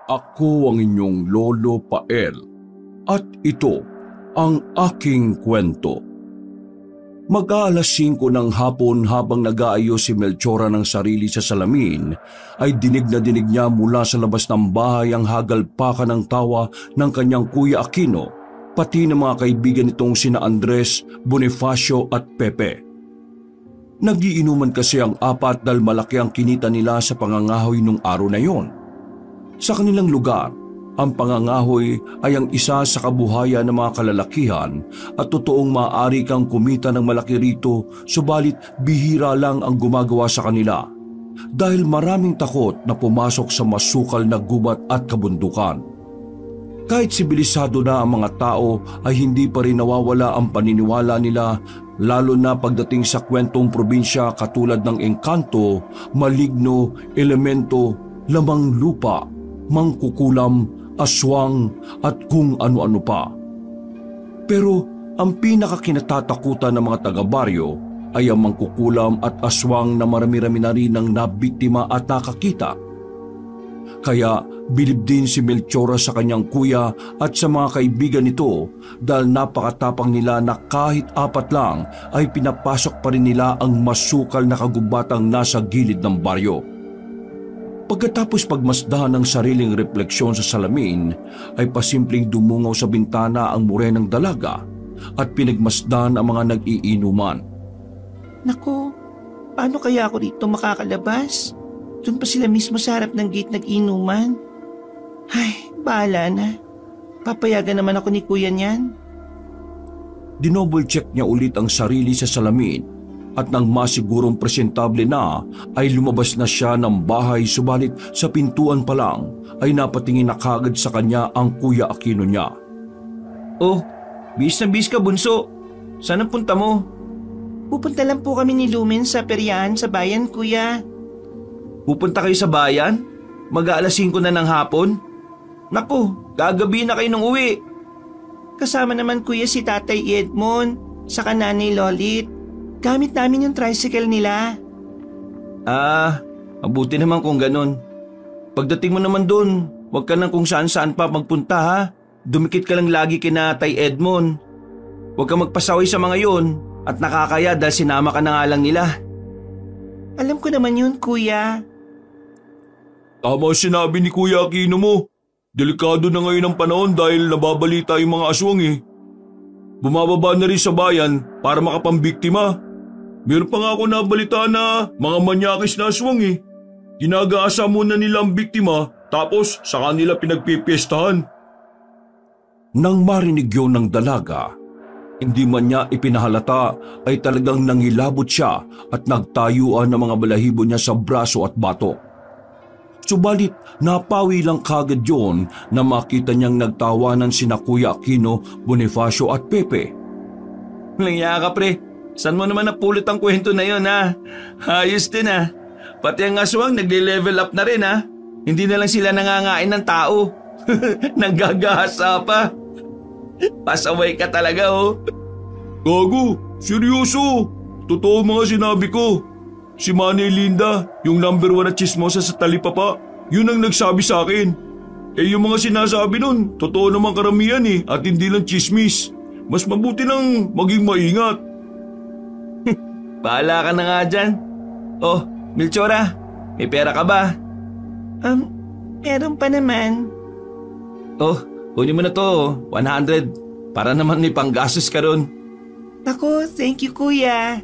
Ako ang inyong Lolo Pael at ito ang aking kwento. Mag-aalas 5 ng hapon habang nag-aayos si Melchora ng sarili sa salamin, ay dinig na dinig niya mula sa labas ng bahay ang hagalpakan ng tawa ng kanyang Kuya Aquino, pati ng mga kaibigan nitong sina Andres, Bonifacio at Pepe. Nagiinuman kasi ang apat dahil malaki ang kinita nila sa pangangahoy nung araw na yon. Sa kanilang lugar, ang pangangahoy ay ang isa sa kabuhayan ng mga kalalakihan at totoong maaari kang kumita ng malaki rito, subalit bihira lang ang gumagawa sa kanila dahil maraming takot na pumasok sa masukal na gubat at kabundukan. Kahit sibilisado na ang mga tao ay hindi pa rin nawawala ang paniniwala nila, lalo na pagdating sa kwentong probinsya katulad ng engkanto, maligno, elemento, lamang lupa, mangkukulam, aswang at kung ano-ano pa. Pero ang pinakakinatatakutan ng mga taga-baryo ay ang mangkukulam at aswang na marami-rami na rin ang nabiktima at nakakita. Kaya bilib din si Melchora sa kanyang kuya at sa mga kaibigan nito dahil napakatapang nila na kahit 4 lang ay pinapasok pa rin nila ang masukal na kagubatang nasa gilid ng baryo. Pagkatapos pagmasdahan ng sariling refleksyon sa salamin, ay pasimpleng dumungaw sa bintana ang morenang dalaga at pinagmasdan ang mga nag-iinuman. Naku, paano kaya ako dito makakalabas? Doon pa sila mismo sa harap ng gate nag-inuman. Ay, bahala na. Papayagan naman ako ni kuya niyan. Dinouble check niya ulit ang sarili sa salamin at nang masigurong presentable na ay lumabas na siya ng bahay, subalit sa pintuan pa lang ay napatingin na kagad sa kanya ang Kuya Aquino niya. Oh, bis na bis ka bunso. Saan ang punta mo? Pupunta lang po kami ni Lumen sa peryahan sa bayan, kuya. Pupunta kayo sa bayan? Mag-aalas 5 na ng hapon? Naku, gagabi na kayo ng uwi. Kasama naman kuya si Tatay Edmond, saka Nanay Lolit. Gamit namin yung tricycle nila. Mabuti naman kung ganun. Pagdating mo naman doon, huwag ka nang kung saan-saan pa magpunta ha. Dumikit ka lang lagi kina Tay Edmond. Huwag ka magpasaway sa mga yon at nakakaya dahil sinama ka na nga lang nila. Alam ko naman yun, kuya. Tama sinabi ni Kuya Aquino mo. Delikado na ngayon ang panahon dahil nababalita yung mga aswang eh. Bumababa na rin sa bayan para makapambiktima. Meron pa nga ako nabalita na mga manyakis na aswang eh. Ginagaasa muna nila ang biktima tapos saka nila pinagpipiestahan. Nang marinig yun ng dalaga, hindi man niya ipinahalata ay talagang nangilabot siya at nagtayuan ng mga balahibo niya sa braso at batok. Subalit napawi lang kagad yun na makita niyang nagtawanan sina Kuya Aquino, Bonifacio at Pepe. Langya ka pre, saan mo naman napulot ang kwento na yun ha? Ayos din ha. Pati ang aswang nagle-level up na rin ha. Hindi na lang sila nangangain ng tao. Nanggagahasa pa. Pasaway ka talaga oh. Gago, seryoso. Totoo mga sinabi ko. Si Manay Linda, yung number 1 na chismosa sa talipapa, yun ang nagsabi sa akin. Yung mga sinasabi nun, totoo naman karamihan eh at hindi lang chismis. Mas mabuti nang maging maingat. Bahala ka na nga dyan. Oh, Melchora, may pera ka ba? Meron pa naman. Oh, kunin mo na to, 100. Para naman may panggastos ka ron. Naku, thank you kuya.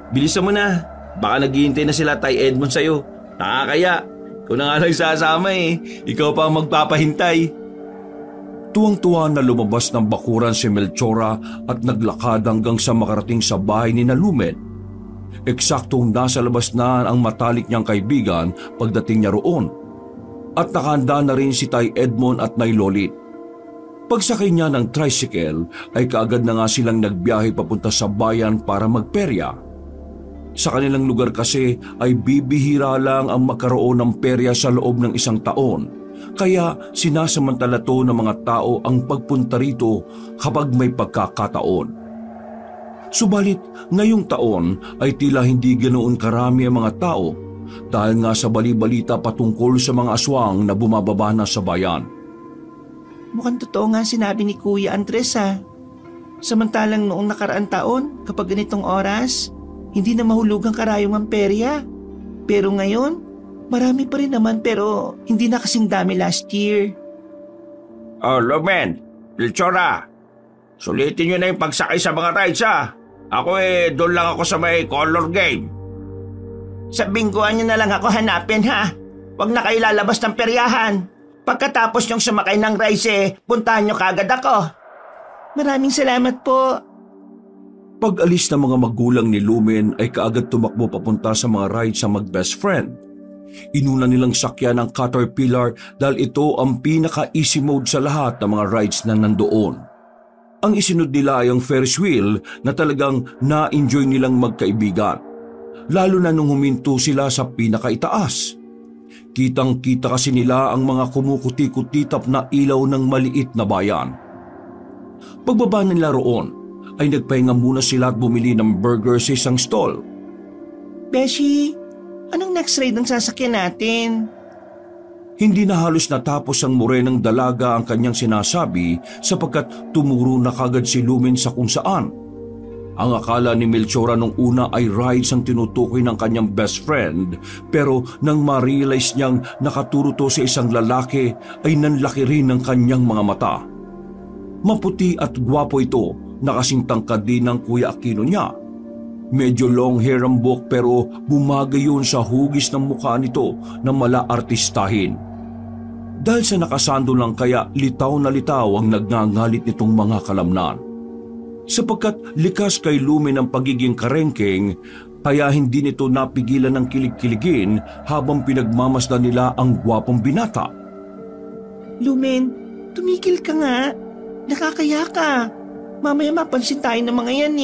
Bilisan mo na. Baka naghihintay na sila Tay Edmond sa'yo. Nakakaya. Ikaw na nga lang sasama eh. Ikaw pa ang magpapahintay. Tuwang-tuwa na lumabas ng bakuran si Melchora at naglakad hanggang sa makarating sa bahay ni Lumen. Eksaktong nasa labas na ang matalik niyang kaibigan pagdating niya roon. At nakahanda na rin si Tay Edmond at Nay Lolit. Pagsakay niya ng tricycle ay kaagad na nga silang nagbiyahe papunta sa bayan para magperya. Sa kanilang lugar kasi ay bibihira lang ang magkaroon ng perya sa loob ng 1 taon. Kaya sinasamantala to ng mga tao ang pagpunta rito kapag may pagkakataon. Subalit ngayong taon ay tila hindi ganoon karami ang mga tao dahil nga sa bali-balita patungkol sa mga aswang na bumababa na sa bayan. Mukhang totoo nga sinabi ni Kuya Andres ha. Samantalang noong nakaraang taon, kapag ganitong oras, hindi na mahulugang karayong ang perya. Pero ngayon, marami pa rin naman pero hindi na kasing dami last year. Oh, Lumen, Melchora, sulitin nyo na yung pagsakay sa mga rides ha. Ako doon lang ako sa may color game. Sa bingguan nyo na lang ako hanapin ha. Huwag na kayo lalabas ng peryahan. Pagkatapos nyong sumakay ng rides puntahan nyo kagad ako. Maraming salamat po. Pag-alis ng mga magulang ni Lumen ay kaagad tumakbo papunta sa mga rides sa mag-best friend. Inuna nilang sakyan ang Caterpillar dahil ito ang pinaka-easy mode sa lahat ng mga rides na nandoon. Ang isunod nila ay ang Ferris wheel na talagang na-enjoy nilang magkaibigan. Lalo na nung huminto sila sa pinakaitaas. Kitang-kita kasi nila ang mga kumukuti-kutitap na ilaw ng maliit na bayan. Pagbaba nila roon, ay nagpahinga muna sila at bumili ng burger sa isang stall. Beshi, anong next ride ang sasakyan natin? Hindi na halos natapos ang morenang dalaga ang kanyang sinasabi sapagkat tumuro na kagad si Lumen sa kung saan. Ang akala ni Melchora nung una ay rides ang tinutukoy ng kanyang best friend pero nang ma-realize niyang nakaturo to sa isang lalaki ay nanlaki rin ang kanyang mga mata. Maputi at gwapo ito na kasing tangkad din ng Kuya Aquino niya. Medyo long hair ang buhok pero bumagay yun sa hugis ng mukha nito na mala-artistahin. Dahil sa nakasando lang kaya litaw na litaw ang nagngangalit nitong mga kalamnan. Sapagkat likas kay Lumen ang pagiging karengking, kaya hindi nito napigilan ng kilig-kiligin habang pinagmamasdan nila ang gwapong binata. Lumen, tumigil ka nga. Nakakaya ka. Mamaya mapansin tayo ng mga yan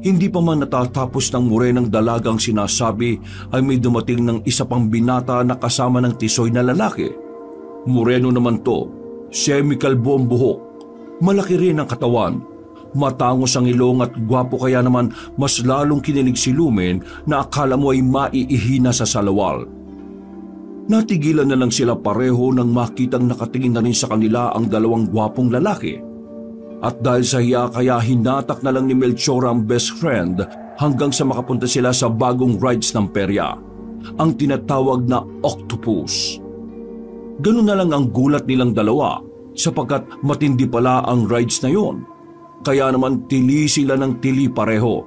Hindi pa man natatapos ng morenang dalagang sinasabi ay may dumating ng isa pang binata na kasama ng tisoy na lalaki. Moreno naman to, semi-kalbo ang buhok, malaki rin ang katawan, matangos ang ilong at gwapo kaya naman mas lalong kinilig si Lumen na akala mo ay maiihina sa salawal. Natigilan na lang sila pareho nang makitang nakatingin na rin sa kanila ang dalawang gwapong lalaki. At dahil sa hiya kaya hinatak na lang ni Melchora ang best friend hanggang sa makapunta sila sa bagong rides ng perya, ang tinatawag na octopus. Ganun na lang ang gulat nilang dalawa sapagkat matindi pala ang rides na yon, kaya naman tili sila ng tili pareho.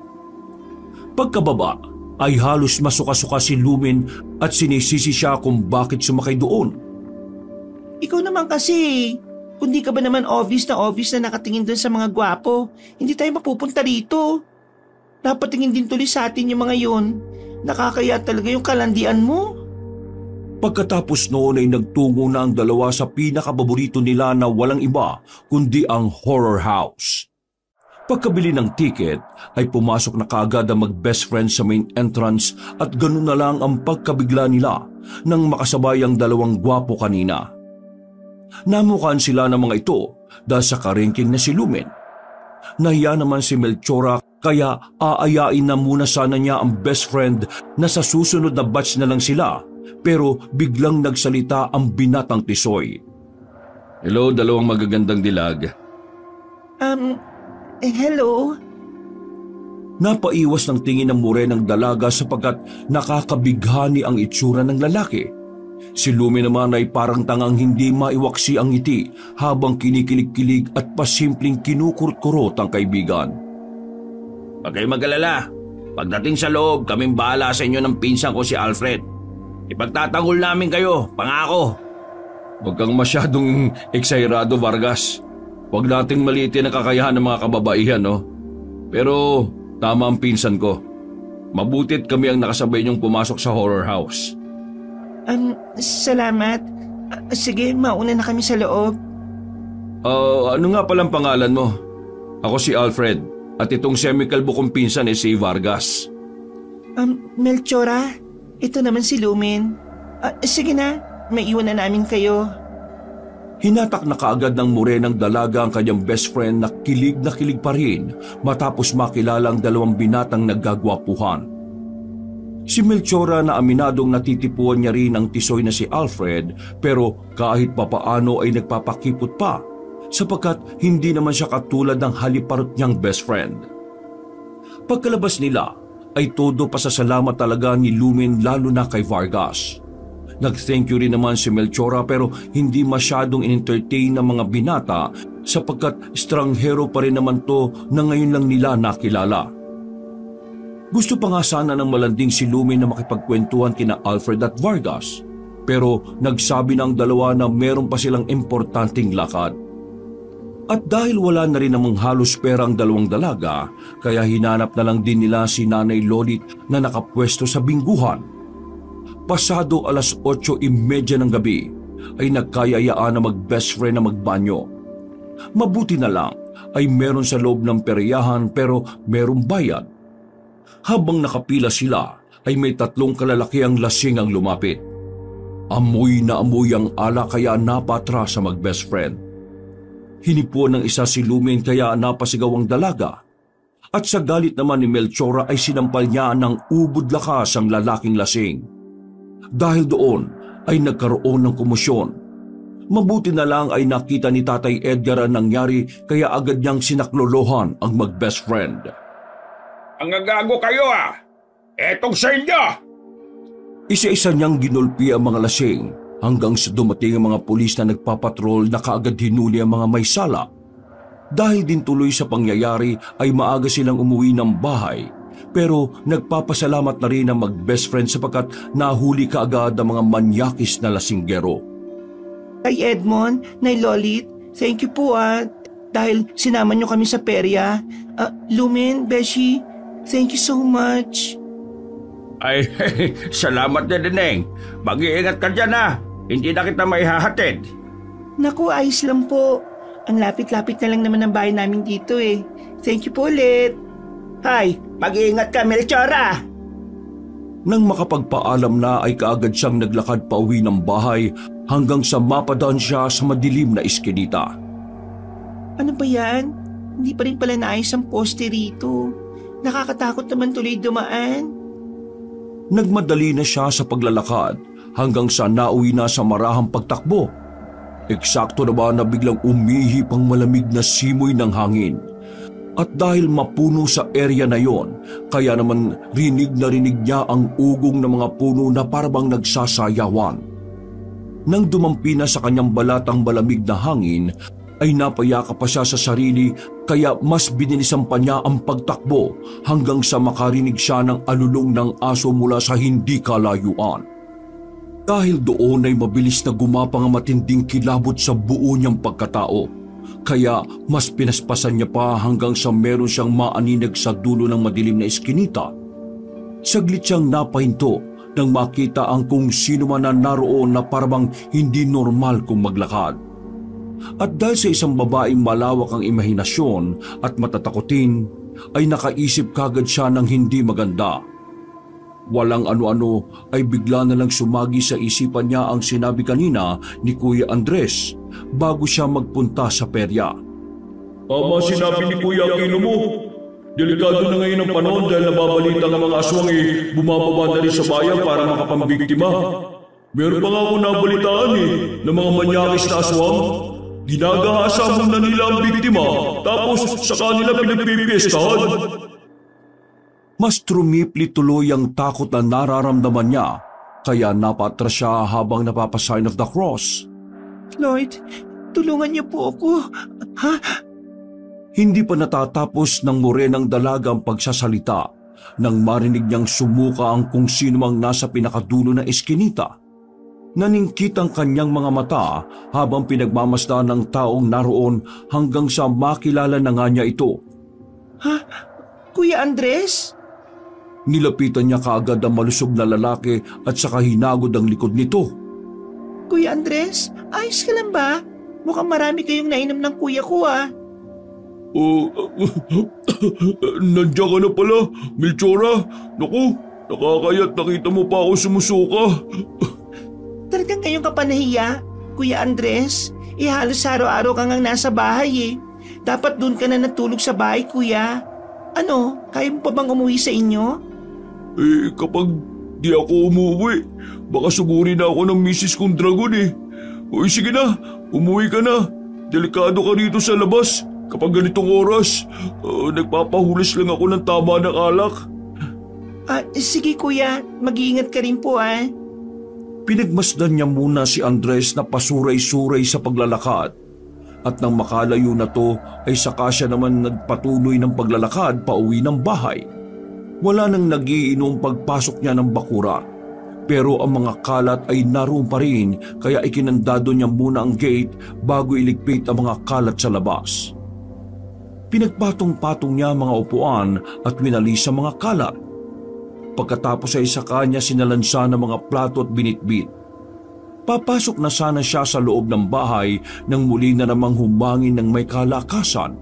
Pagkababa ay halos masuka-suka si Lumen at sinisisi siya kung bakit sumakay doon. Ikaw naman kasi, kung di ka ba naman obvious na nakatingin dun sa mga gwapo, hindi tayo mapupunta rito. Napatingin din tuloy sa atin yung mga yun. Nakakaya talaga yung kalandian mo. Pagkatapos noon ay nagtungo na ang dalawa sa pinakababorito nila na walang iba kundi ang horror house. Pagkabili ng ticket ay pumasok na kaagad ang mag-best friend sa main entrance at ganun na lang ang pagkabigla nila nang makasabay ang dalawang gwapo kanina. Namukhaan sila ng mga ito dahil sa karengking na si Lumen. Nahiya naman si Melchora kaya aayain na muna sana niya ang best friend na sa susunod na batch na lang sila pero biglang nagsalita ang binatang tisoy. Hello, dalawang magagandang dilag. Hello? Napaiwas ng tingin ng morenang dalaga sapagkat nakakabighani ang itsura ng lalaki. Si Lumen naman ay parang tangang hindi maiwaksi ang ngiti habang kinikilig-kilig at pasimpleng kinukurot-kurot ang kaibigan. Huwag kayong mag-alala. Pagdating sa loob, kaming bahala sa inyo ng pinsan ko si Alfred. Ipagtatanggol namin kayo, pangako. Huwag kang masyadong eksayerado, Vargas. Huwag nating maliitin ang kakayahan ng mga kababaihan, no? Pero tama ang pinsan ko. Mabutit kami ang nakasabay niyong pumasok sa horror house. Salamat. Sige, mauna na kami sa loob. Ano nga palang pangalan mo? Ako si Alfred at itong semi-kalbo kong pinsan si Vargas. Melchora, ito naman si Lumen. Sige na, may iwan na namin kayo. Hinatak na kaagad ng morenang dalaga ang kanyang best friend na kilig pa rin matapos makilala ang dalawang binatang naggagwapuhan. Si Melchora na aminadong natitipuan niya rin ang tisoy na si Alfred pero kahit papaano ay nagpapakipot pa sapagkat hindi naman siya katulad ng haliparot niyang best friend. Pagkalabas nila ay todo pasasalamat talaga ni Lumen lalo na kay Vargas. Nag-thank you rin naman si Melchora pero hindi masyadong in-entertain ng mga binata sapagkat estranghero pa rin naman to na ngayon lang nila nakilala. Gusto pa nga sana ng malanding si Lumen na makipagkwentuhan kina Alfred at Vargas pero nagsabi ng dalawa na meron pa silang importanteng lakad. At dahil wala na rin namang halos pera ang dalawang dalaga kaya hinanap na lang din nila si Nanay Lolit na nakapwesto sa bingguhan. Pasado 8:30 ng gabi ay nagkayayaan na mag-best friend na magbanyo. Mabuti na lang ay meron sa loob ng peryahan pero merong bayad. Habang nakapila sila ay may 3 kalalakiang lasing ang lumapit. Amoy na amoy ang ala kaya napatra sa mag-best friend. Hinipuan ng isa si Lumen kaya napasigaw ang dalaga. At sa galit naman ni Melchora ay sinampal niya ng ubod lakas ang lalaking lasing. Dahil doon ay nagkaroon ng komosyon. Mabuti na lang ay nakita ni Tatay Edgar ang nangyari kaya agad niyang sinaklolohan ang mag-best friend. Ang agago kayo Etong sa inyo! Isa-isa niyang ginulpi ang mga lasing hanggang sa dumating ang mga pulis na nagpapatrol na kaagad hinuli ang mga may sala. Dahil din tuloy sa pangyayari ay maaga silang umuwi ng bahay pero nagpapasalamat na rin ang mag-best friend sapagkat nahuli kaagad ang mga manyakis na lasinggero. Tay Edmond, Nay Lolit, thank you po dahil sinama niyo kami sa perya. Lumen, Beshi, thank you so much. Ay, salamat na Dineng. Mag-iingat ka dyan Hindi na kita maihahatid. Naku, ayos lang po. Ang lapit-lapit na lang naman ang bahay namin dito Thank you po ulit. Hay, mag-iingat ka, Melchora. Nang makapagpaalam na ay kaagad siyang naglakad pa uwi ng bahay hanggang sa mapadaan siya sa madilim na iskinita. Ano ba yan? Hindi pa rin pala naayos ang poste rito. Nakakatakot naman tuloy dumaan. Nagmadali na siya sa paglalakad hanggang sa nauwi na sa marahang pagtakbo. Eksakto naman na biglang umihip ang malamig na simoy ng hangin. At dahil mapuno sa area na yon, kaya naman rinig na rinig niya ang ugong ng mga puno na parabang nagsasayawan. Nang dumampi na sa kanyang balat ang malamig na hangin, ay napayaka pa siya sa sarili kaya mas binilisan pa niya ang pagtakbo hanggang sa makarinig siya ng alulong ng aso mula sa hindi kalayuan. Dahil doon ay mabilis na gumapang ang matinding kilabot sa buo niyang pagkatao. Kaya mas pinaspasan niya pa hanggang sa meron siyang maaninag sa dulo ng madilim na iskinita. Saglit siyang napahinto nang makita ang kung sino man na naroon na parang hindi normal kung maglakad. At dahil sa isang babaeng malawak ang imahinasyon at matatakotin, ay nakaisip kagad siya ng hindi maganda. Walang ano-ano ay bigla na lang sumagi sa isipan niya ang sinabi kanina ni Kuya Andres bago siya magpunta sa perya. Tama sinabi ni Kuya Aquino mo. Delikado na ngayon ang panahon dahil nababalita ng mga aswang bumababa na rin sa bayan para makapambiktima. Meron pa nga ako nabalitaan ng mga manyakis na aswang. Ginagahasa muna nila ang biktima tapos sa kanila pinagpipiestahan. Mas trumipli tuloy ang takot na nararamdaman niya kaya napatras siya habang napapasign of the cross. Lord, tulungan niyo po ako. Hindi pa natatapos ng morenang dalaga ang pagsasalita nang marinig niyang sumuka ang kung sino mang nasa pinakadulo na eskinita. Naningkit ang kanyang mga mata habang pinagmamasdan ng taong naroon hanggang sa makilala na nga niya ito. Kuya Andres? Nilapitan niya kaagad ang malusog na lalaki at saka hinagod ang likod nito. Kuya Andres, ayos ka lang ba? Mukhang marami kayong nainom ng kuya ko Nandiyan ka na pala, Melchora. Naku, nakakayat nakita mo pa ako sumusuka. Talagang ngayon ka pa nahiya, Kuya Andres? Halos araw-araw kang nasa bahay Dapat doon ka na natulog sa bahay, kuya. Ano, kaya mo pa bang umuwi sa inyo? Kapag Di ako umuwi. Baka sugurin na ako ng misis kong dragon eh. Uy, sige na, umuwi ka na. Delikado ka rito sa labas. Kapag ganitong oras, nagpapahulas lang ako ng tama ng alak. Sige kuya, mag-iingat ka rin po Pinagmasdan niya muna si Andres na pasuray-suray sa paglalakad. At nang makalayo na to ay saka siya naman nagpatuloy ng paglalakad pauwi ng bahay. Wala nang nagiinom pagpasok niya ng bakuran. Pero ang mga kalat ay naroon pa rin kaya ikinandado niya muna ang gate bago iligpit ang mga kalat sa labas. Pinagpatong-patong niya ang mga upuan at winalis ang mga kalat. Pagkatapos ay saka niya sinalansa ng mga plato at binitbit. Papasok na sana siya sa loob ng bahay nang muli na namang humangin ng may kalakasan.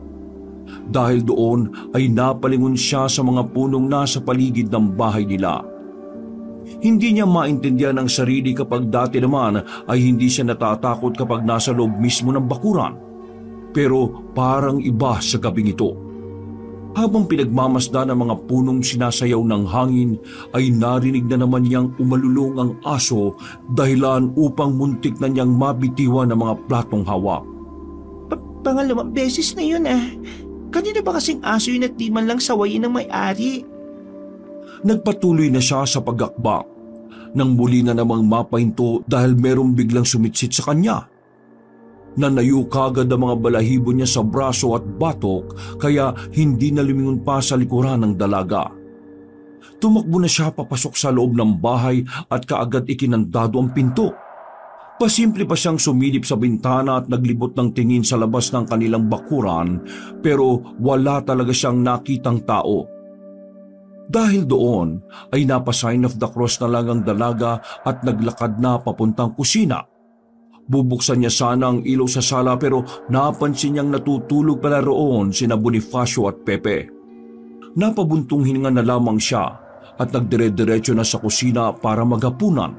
Dahil doon ay napalingon siya sa mga punong nasa paligid ng bahay nila. Hindi niya maintindihan ang sarili kapag dati naman ay hindi siya natatakot kapag nasa loob mismo ng bakuran. Pero parang iba sa gabing ito. Habang pinagmamasdan ang mga punong sinasayaw ng hangin ay narinig na naman niyang umalulong ang aso dahilan upang muntik na niyang mabitiwan ang mga platong hawak. Pangalawang beses na yun Kanina ba kasing aso yun at di man lang sawayin ng may-ari? Nagpatuloy na siya sa pag-akbak nang muli na namang mapahinto dahil merong biglang sumitsit sa kanya. Nanayo kagad ang mga balahibo niya sa braso at batok kaya hindi na lumingon pa sa likuran ng dalaga. Tumakbo na siya papasok sa loob ng bahay at kaagad ikinandado ang pinto. Pasimple pa siyang sumilip sa bintana at naglibot ng tingin sa labas ng kanilang bakuran pero wala talaga siyang nakitang tao. Dahil doon ay napa-sign of the cross na lang ang dalaga at naglakad na papuntang kusina. Bubuksan niya sana ang ilaw sa sala pero napansin niyang natutulog pala roon sina Bonifacio at Pepe. Napabuntong hininga na lamang siya at nagdire-diretso na sa kusina para maghapunan.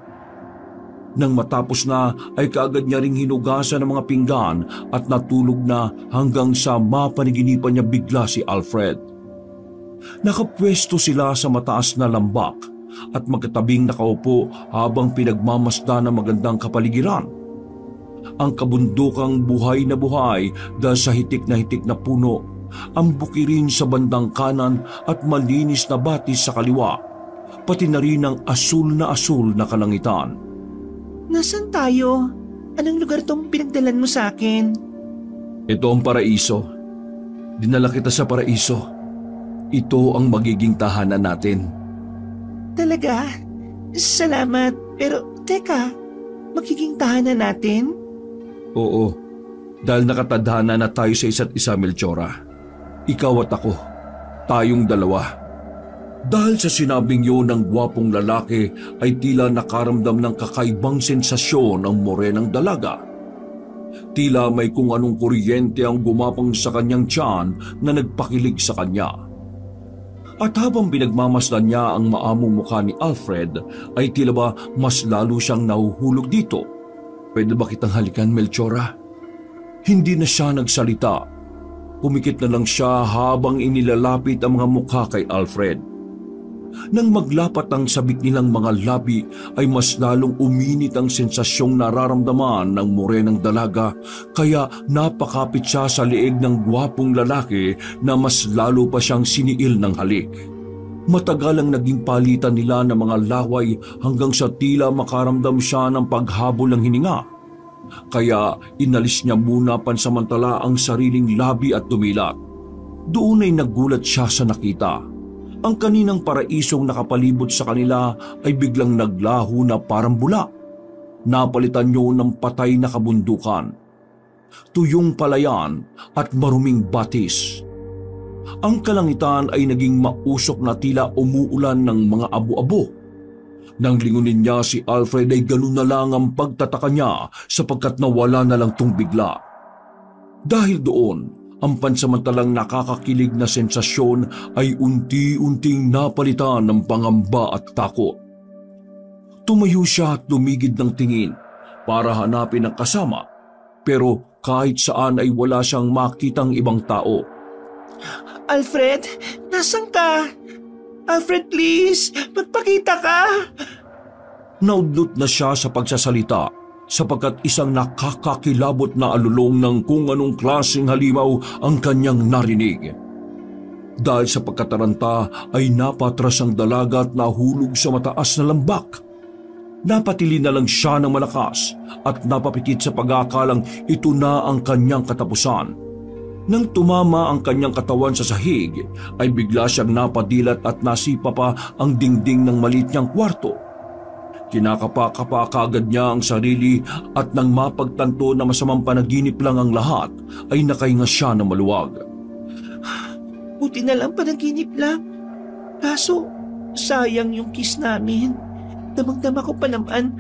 Nang matapos na ay kaagad niya ring hinugasan ng mga pinggan at natulog na hanggang sa mapaniginipan niya bigla si Alfred. Nakapwesto sila sa mataas na lambak at magkatabing nakaupo habang pinagmamasdan ng magandang kapaligiran. Ang kabundukang buhay na buhay dahil sa hitik na puno, ang bukirin sa bandang kanan at malinis na batis sa kaliwa, pati na rin ang asul na kalangitan. Nasaan tayo? Anong lugar tong pinagdalan mo sa akin? Ito ang paraiso. Dinala kita sa paraiso. Ito ang magiging tahanan natin. Talaga? Salamat. Pero teka, magiging tahanan natin? Oo, dahil nakatadhana na tayo sa isa't isa, Melchora. Ikaw at ako, tayong dalawa. Dahil sa sinabing yun ng gwapong lalaki ay tila nakaramdam ng kakaibang sensasyon ang morenang dalaga. Tila may kung anong kuryente ang gumapang sa kanyang tiyan na nagpakilig sa kanya. At habang pinagmamasdan niya ang maamong mukha ni Alfred ay tila ba mas lalo siyang nahuhulog dito. Pwede ba kitang halikan, Melchora? Hindi na siya nagsalita. Pumikit na lang siya habang inilalapit ang mga mukha kay Alfred. Nang maglapat ang sabik nilang mga labi ay mas lalong uminit ang sensasyong nararamdaman ng morenang dalaga kaya napakapit siya sa leeg ng gwapong lalaki na mas lalo pa siyang siniil ng halik. Matagal ang naging palitan nila ng mga laway hanggang sa tila makaramdam siya ng paghabol ng hininga. Kaya inalis niya muna pansamantala ang sariling labi at dumilat. Doon ay nagulat siya sa nakita. Ang kaninang paraisong nakapalibot sa kanila ay biglang naglaho na parang bula. Napalitan niyo ng patay na kabundukan, tuyong palayan at maruming batis. Ang kalangitan ay naging mausok na tila umuulan ng mga abo-abo. Nang lingunin niya si Alfred ay ganun na lang ang pagtataka niya sapagkat nawala na lang tung bigla. Dahil doon, ang pansamantalang nakakakilig na sensasyon ay unti-unting napalitan ng pangamba at takot. Tumayo siya at lumigid ng tingin para hanapin ang kasama, pero kahit saan ay wala siyang makitang ibang tao. Alfred, nasan ka? Alfred, please! Magpakita ka! Naudlot na siya sa pagsasalita sapagkat isang nakakakilabot na alulong ng kung anong klaseng halimaw ang kanyang narinig. Dahil sa pagkataranta ay napatras ang dalaga at nahulog sa mataas na lambak. Napatili na lang siya ng malakas at napapitit sa pag-aakalang ito na ang kanyang katapusan. Nang tumama ang kanyang katawan sa sahig, ay bigla siyang napadilat at nasipa pa ang dingding ng maliit niyang kwarto. Kinakapa-kapa kaagad niya ang sarili at nang mapagtanto na masamang panaginip lang ang lahat, ay nakahinga siya ng maluwag. Buti na lang panaginip lang. Kaso, sayang yung kiss namin. Damang-dama ko pa naman.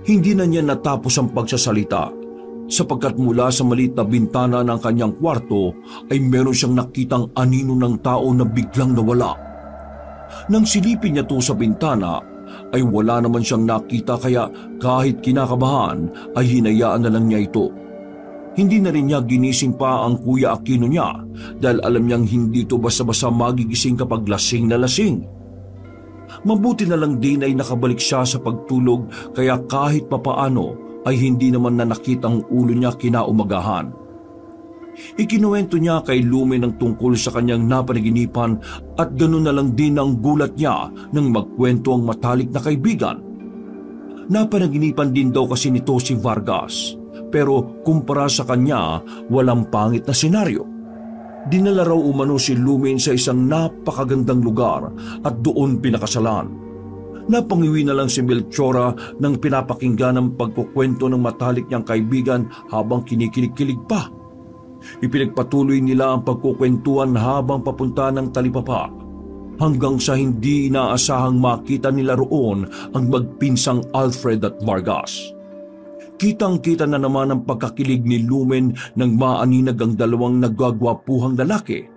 Hindi na niya natapos ang pagsasalita sapagkat mula sa maliit na bintana ng kanyang kwarto ay meron siyang nakitang anino ng tao na biglang nawala. Nang silipin niya to sa bintana ay wala naman siyang nakita kaya kahit kinakabahan ay hinayaan na lang niya ito. Hindi na rin niya ginising pa ang Kuya Aquino niya dahil alam niyang hindi ito basta-basta magigising kapag lasing na lasing. Mabuti na lang din ay nakabalik siya sa pagtulog kaya kahit papaano ay hindi naman na nakita ang ulo niya kinaumagahan. Ikinuwento niya kay Lumen ang tungkol sa kanyang napanaginipan at ganoon na lang din ang gulat niya nang magkwento ang matalik na kaibigan. Napanaginipan din daw kasi nito si Vargas pero kumpara sa kanya walang pangit na senaryo. Dinala raw umano si Lumen sa isang napakagandang lugar at doon pinakasalan. Napangiwi na lang si Melchora nang pinapakinggan ang pagkukwento ng matalik niyang kaibigan habang kinikilig-kilig pa. Ipinagpatuloy nila ang pagkukwentuhan habang papunta ng talipapa hanggang sa hindi inaasahang makita nila roon ang magpinsang Alfred at Vargas. Kitang-kita na naman ang pagkakilig ni Lumen nang maaninag ang dalawang nagwagwapuhang lalaki.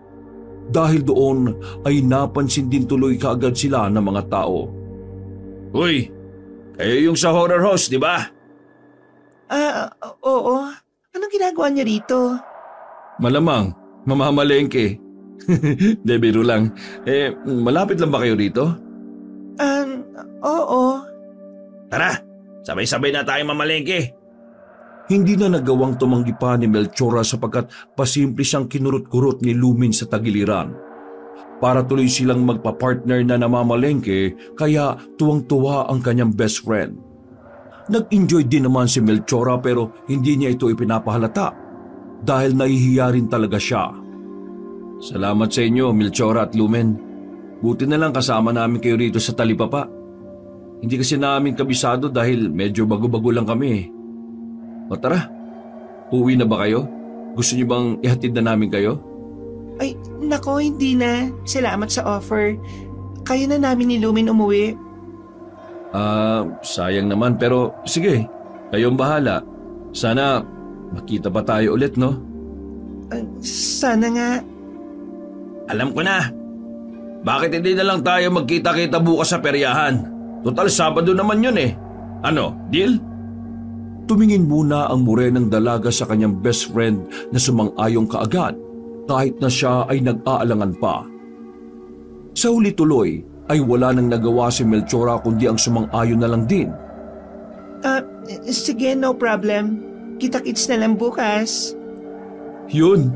Dahil doon ay napansin din tuloy kaagad sila ng mga tao. Uy, kayo yung sa horror host, di ba? Oo. Anong ginagawa niya rito? Malamang, mamamalengke. De, biro lang. Malapit lang ba kayo rito? Oo. Tara, sabay-sabay na tayo mamalengke. Hindi na nagawang tumanggi pa ni Melchora sapagkat pasimple siyang kinurot-kurot ni Lumen sa tagiliran. Para tuloy silang magpa-partner na namamalengke kaya tuwang-tuwa ang kanyang best friend. Nag-enjoy din naman si Melchora pero hindi niya ito ipinapahalata dahil nahihiya rin talaga siya. Salamat sa inyo, Melchora at Lumen. Buti na lang kasama namin kayo rito sa talipapa. Hindi kasi namin kabisado dahil medyo bago-bago lang kami. O tara, uwi na ba kayo? Gusto niyo bang ihatid na namin kayo? Ay, nako, hindi na. Salamat sa offer. Kaya na namin ni Lumen umuwi. Sayang naman pero sige, kayong bahala. Sana makita pa tayo ulit, no? Sana nga. Alam ko na. Bakit hindi na lang tayo magkita-kita bukas sa peryahan? Total Sabado naman yun eh. Ano, deal? Tumingin muna ang morenang dalaga sa kanyang best friend na sumang-ayong kaagad kahit na siya ay nag-aalangan pa. Sa huli tuloy ay wala nang nagawa si Melchora kundi ang sumang-ayon na lang din. Sige, no problem. Kita-kits na lang bukas. Yun.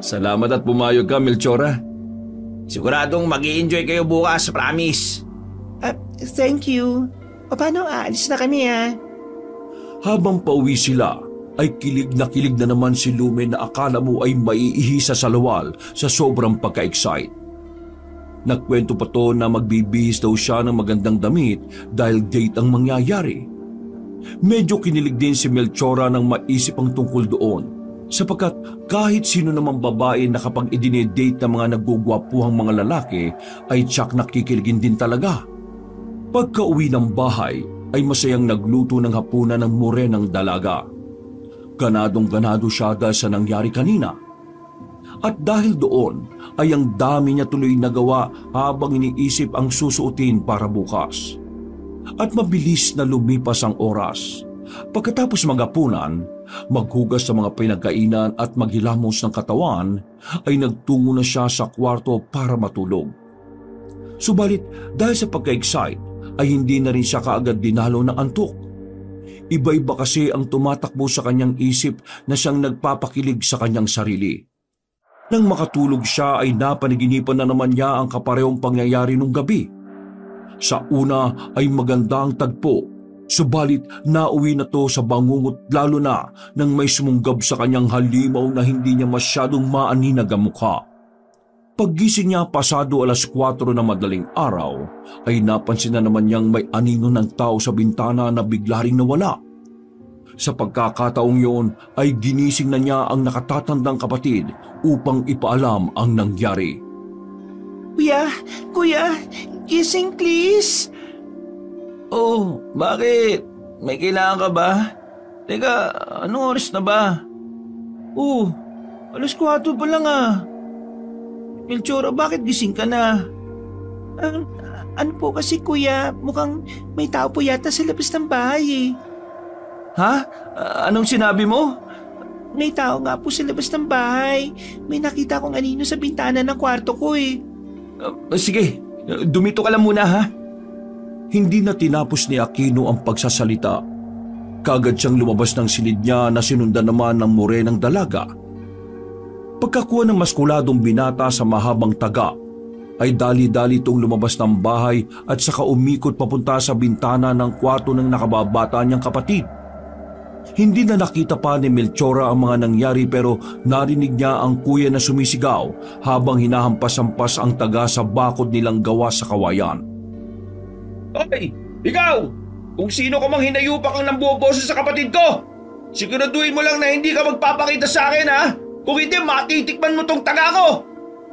Salamat at pumayag ka, Melchora. Siguradong mag-i-enjoy kayo bukas, promise. Thank you. O paano, aalis na kami Habang pauwi sila, ay kilig na naman si Lumen na akala mo ay maiihisa sa lawal sa sobrang pagka-excite. Nagkwento pa to na magbibihis daw siya ng magandang damit dahil date ang mangyayari. Medyo kinilig din si Melchora nang maisip ang tungkol doon sapagkat kahit sino namang babae na kapag idinedate ng mga nagugwapuhang mga lalaki ay tsak nakikiligin din talaga. Pagka-uwi ng bahay ay masayang nagluto ng hapunan ng morenang dalaga. Ganadong-ganado siya dahil sa nangyari kanina. At dahil doon ay ang dami niya tuloy nagawa habang iniisip ang susuotin para bukas. At mabilis na lumipas ang oras. Pagkatapos magapunan, maghugas sa mga pinagkainan at maghilamos ng katawan, ay nagtungo na siya sa kwarto para matulog. Subalit dahil sa pagka-excite ay hindi na rin siya kaagad dinalo ng antok. Iba-iba kasi ang tumatakbo sa kanyang isip na siyang nagpapakilig sa kanyang sarili. Nang makatulog siya ay napanaginipan na naman niya ang kaparehong pangyayari nung gabi. Sa una ay maganda ang tagpo, subalit nauwi na to sa bangungot lalo na nang may sumunggab sa kanyang halimaw na hindi niya masyadong maaninag ang mukha. Paggising niya pasado 4:00 na madaling araw, ay napansin na naman niyang may anino ng tao sa bintana na bigla ring nawala. Sa pagkakataong yun ay ginising na niya ang nakatatandang kapatid upang ipaalam ang nangyari. Kuya, gising please. Oh, bakit? May kailangan ka ba? Teka, anong oras na ba? 4:00 pa lang Melchora, bakit gising ka na? Ano po kasi kuya, mukhang may tao po yata sa labas ng bahay eh. Ha? Anong sinabi mo? May tao nga po sa labas ng bahay. May nakita kong anino sa bintana ng kwarto ko eh. Sige, dumito ka lang muna ha. Hindi na tinapos ni Aquino ang pagsasalita. Kaagad siyang lumabas ng silid niya na sinundan naman ng morenang dalaga. Pagkakuha ng maskuladong binata sa mahabang taga, ay dali-dali itong lumabas ng bahay at saka umikot papunta sa bintana ng kwarto ng nakababata niyang kapatid. Hindi na nakita pa ni Melchora ang mga nangyari pero narinig niya ang kuya na sumisigaw habang hinahampas-hampas ang taga sa bakod nilang gawa sa kawayan. Hoy! Ikaw! Kung sino ka mang hinayupak ang nambuboses sa kapatid ko! Siguraduhin mo lang na hindi ka magpapakita sa akin ha! Kung hindi, matitikman mo tong taga ko!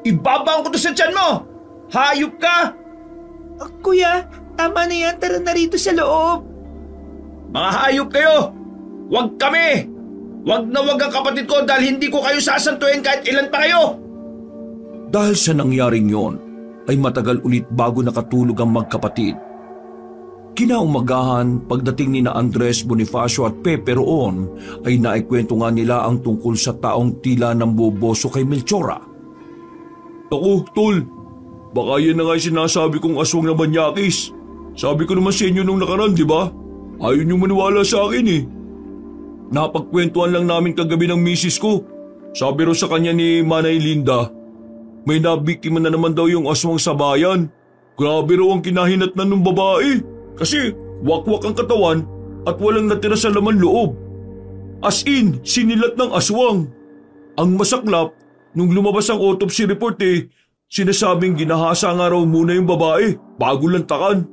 Ibabaon ko to sa tiyan mo! Hayop ka! Kuya, tama na yan. Tara na rito sa loob. Mga hayop kayo! Huwag kami! Huwag na huwag ang kapatid ko dahil hindi ko kayo sasantuin kahit ilan pa kayo! Dahil sa nangyaring yon, ay matagal ulit bago nakatulog ang magkapatid. Kinaumagahan, pagdating ni na Andres, Bonifacio at Pepe roon, ay naikwento nga nila ang tungkol sa taong tila namboboso kay Melchora. Ako, tol, baka yan na nga yung sinasabi kong aswang na manyakis. Sabi ko naman sa inyo nung nakaraan, di ba? Ayaw niyong maniwala sa akin eh. Napagkwentuhan lang namin kagabi ng misis ko. Sabi raw sa kanya ni Manay Linda, may nabiktima na naman daw yung aswang sa bayan. Grabe raw ang kinahinatnan ng babae. Kasi wakwak ang katawan at walang natira sa laman loob. As in, sinilat ng aswang. Ang masaklap, nung lumabas ang autopsy report sinasabing ginahasa nga raw muna yung babae bago lantakan.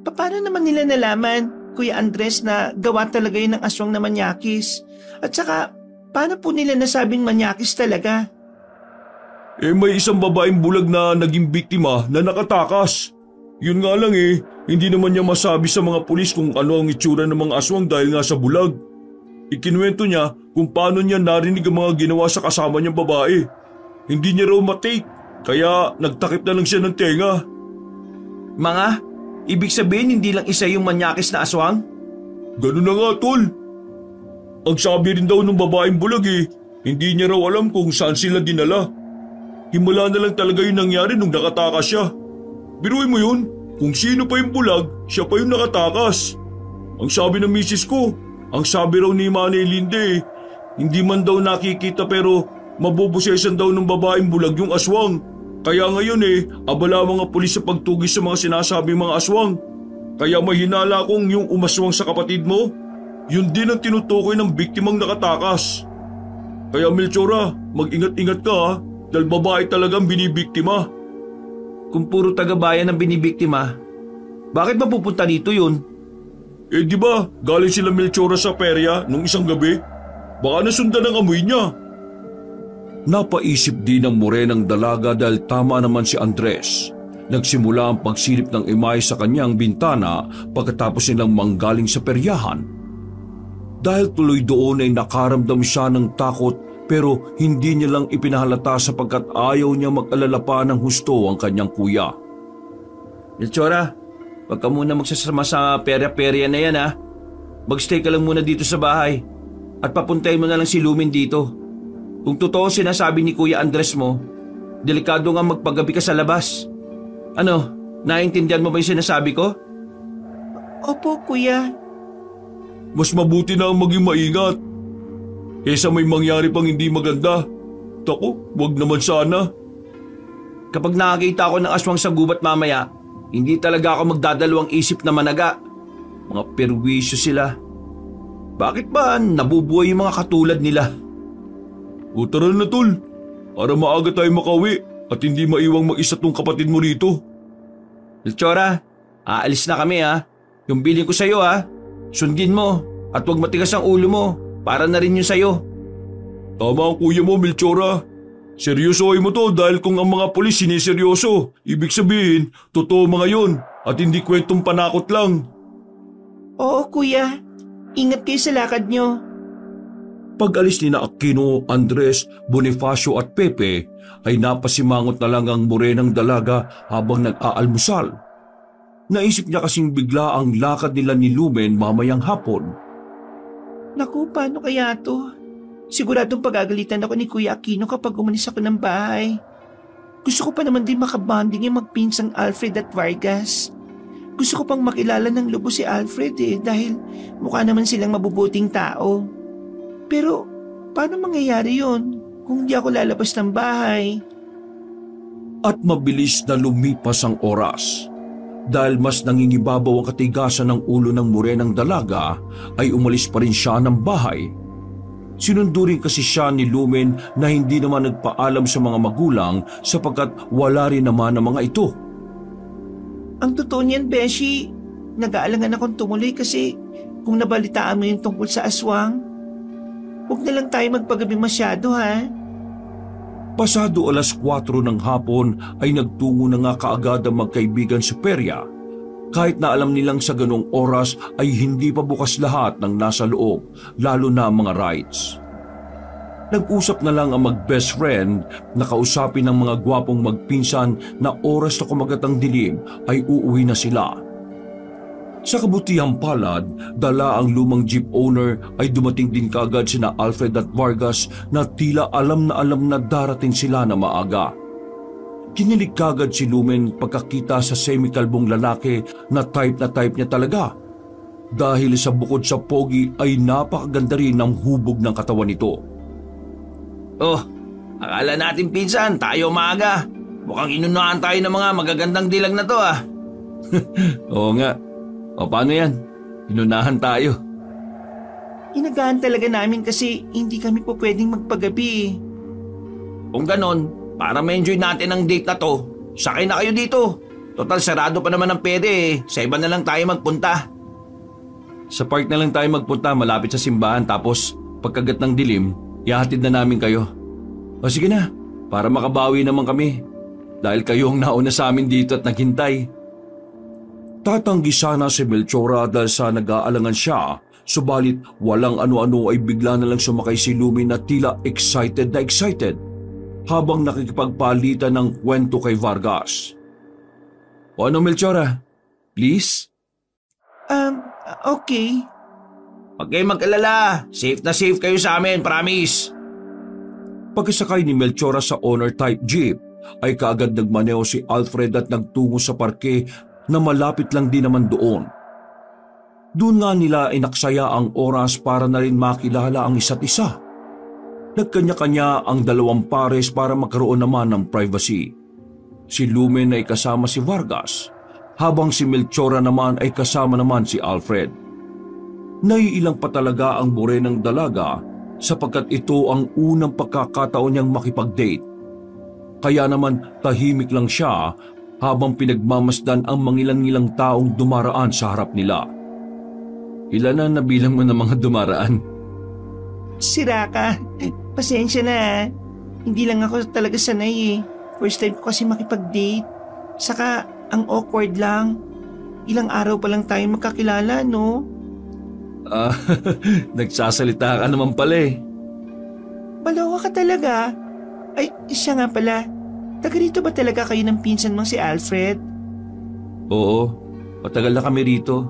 Paano naman nila nalaman, Kuya Andres, na gawa talaga yun ng aswang na manyakis? At saka, paano po nila nasabing manyakis talaga? May isang babaeng bulag na naging biktima na nakatakas. Yun nga lang hindi naman niya masabi sa mga pulis kung ano ang itsura ng mga aswang dahil nga sa bulag. Ikinuwento niya kung paano niya narinig ang mga ginawa sa kasama niyang babae. Hindi niya raw matake, kaya nagtakip na lang siya ng tenga. Mga, ibig sabihin hindi lang isa yung manyakis na aswang? Ganun na nga, tol. Ang sabi rin daw ng babaeng bulag hindi niya raw alam kung saan sila dinala. Himala na lang talaga yung nangyari nung nakatakas siya. Biruin mo yun, kung sino pa yung bulag, siya pa yung nakatakas. Ang sabi ng misis ko, ang sabi raw ni Manay Linde, hindi man daw nakikita pero mabubusesan daw ng babaeng bulag yung aswang. Kaya ngayon abala mga pulis sa pagtugis sa mga sinasabi mga aswang. Kaya mahinala kong yung umaswang sa kapatid mo, yun din ang tinutukoy ng biktimang nakatakas. Kaya Melchora, mag-ingat-ingat ka dahil babae talagang binibiktima. Kung puro taga-bayan ang binibiktima, bakit mapupunta dito yun? Di ba, galing sila Melchora sa perya nung isang gabi? Baka nasundan ang amoy niya. Napaisip din ng morenang dalaga dahil tama naman si Andres. Nagsimula ang pagsilip ng imay sa kanyang bintana pagkatapos nilang manggaling sa peryahan. Dahil tuloy doon ay nakaramdam siya ng takot pero hindi niya lang ipinahalata sapagkat ayaw niya mag-alala pa ng husto ang kanyang kuya. Melchora, wag ka muna magsasama sa perya-perya na yan ha. Magstay ka lang muna dito sa bahay at papuntahin mo na lang si Lumin dito. Kung totoo sinasabi ni Kuya Andres mo, delikado nga magpagabi ka sa labas. Ano, naintindihan mo ba yung sinasabi ko? Opo, kuya. Mas mabuti na ang maging maingat. Kesa may mangyari pang hindi maganda. Tako, wag naman sana. Kapag nakakita ako ng aswang sa gubat mamaya, hindi talaga ako magdadalawang isip na managa. Mga perwisyo sila. Bakit ba nabubuhay yung mga katulad nila? O tara na tol, para maaga tayo makauwi at hindi maiwang mag-isa tong kapatid mo rito. Melchora, aalis na kami ha. Yung bilin ko sa'yo ha, sundin mo at huwag matigas ang ulo mo. Para na rin yun sa'yo. Tama ang kuya mo, Melchora. Seryosohin mo to dahil kung ang mga pulis siniseryoso, ibig sabihin, totoo mga yun at hindi kwentong panakot lang. Oo, kuya. Ingat kayo sa lakad nyo. Pag-alis ni na Aquino, Andres, Bonifacio at Pepe ay napasimangot na lang ang morenang dalaga habang nag-aalmusal. Naisip niya kasing bigla ang lakad nila ni Lumen mamayang hapon. Naku, paano kaya to? Siguradong pagagalitan ako ni Kuya Aquino kapag umalis ako ng bahay. Gusto ko pa naman din makabanding yung magpinsang Alfred at Vargas. Gusto ko pang makilala ng lubos si Alfred dahil mukha naman silang mabubuting tao. Pero paano mangyayari yun kung di ako lalabas ng bahay? At mabilis na lumipas ang oras. Dahil mas nangingibabaw ang katigasan ng ulo ng morenang dalaga, ay umalis pa rin siya ng bahay. Sinundo rin kasi siya ni Lumen na hindi naman nagpaalam sa mga magulang sapagkat wala rin naman ang mga ito. Ang totoo niyan, Beshi, nag-aalangan akong tumuloy kasi kung nabalitaan mo yung tungkol sa aswang, huwag na lang tayo magpagabi masyado ha. Pasado 4:00 ng hapon ay nagtungo na nga kaagad ang magkaibigan sa perya. Kahit na alam nilang sa ganong oras ay hindi pa bukas lahat ng nasa loob, lalo na ang mga rides. Nag-usap na lang ang mag-best friend na kausapin ng mga gwapong magpinsan na oras na kumagat ang dilim ay uuwi na sila. Sa kabutihang palad, dala ang lumang jeep owner ay dumating din kaagad sina Alfred at Vargas na tila alam na darating sila na maaga. Kinilig kaagad si Lumen pagkakita sa semikalbong lalaki na type niya talaga. Dahil sa bukod sa pogi ay napakaganda rin ng hubog ng katawan nito. Oh, akala natin pinsan, tayo maaga. Mukhang inunahan tayo ng mga magagandang dilag na to ah. Oo nga. O paano yan? Inunahan tayo. Inagaan talaga namin kasi hindi kami po pwedeng magpagabi. Kung ganon, para ma-enjoy natin ang date na to, sakay na kayo dito. Total sarado pa naman ang pwede Sa iba na lang tayo magpunta. Sa park na lang tayo magpunta malapit sa simbahan tapos pagkagat ng dilim, ihahatid na namin kayo. O sige na, para makabawi naman kami. Dahil kayo ang nauna sa amin dito at naghintay. Tatanggi sana si Melchora dahil sa nag-aalangan siya, subalit walang ano-ano ay bigla na lang sumakay si Lumen na tila excited habang nakikipagpalitan ng kwento kay Vargas. O ano Melchora? Please? Okay. Huwag kayong mag-alala, safe na safe kayo sa amin, promise. Pagkasakay ni Melchora sa owner type jeep, ay kaagad nagmaneho si Alfred at nagtungo sa parke na malapit lang din naman doon. Doon nga nila inaksaya ang oras para na rin makilala ang isa't isa. Nagkanya-kanya ang dalawang pares para magkaroon naman ng privacy. Si Lumen ay kasama si Vargas, habang si Melchora naman ay kasama naman si Alfred. Naiilang pa talaga ang morenang dalaga sapagkat ito ang unang pagkakataon niyang makipag-date. Kaya naman tahimik lang siya habang pinagmamasdan ang mangilang-ilang taong dumaraan sa harap nila. Ilan na nabilang mo ng mga dumaraan? Sira ka. Pasensya na. Hindi lang ako talaga sanay First time ko kasi makipag-date. Saka ang awkward lang. Ilang araw pa lang tayo magkakilala, no? Nagsasalita ka naman pala Balawa ka talaga. Ay, siya nga pala. Taga rito ba talaga kayo ng pinsan mong si Alfred? Oo, matagal na kami rito.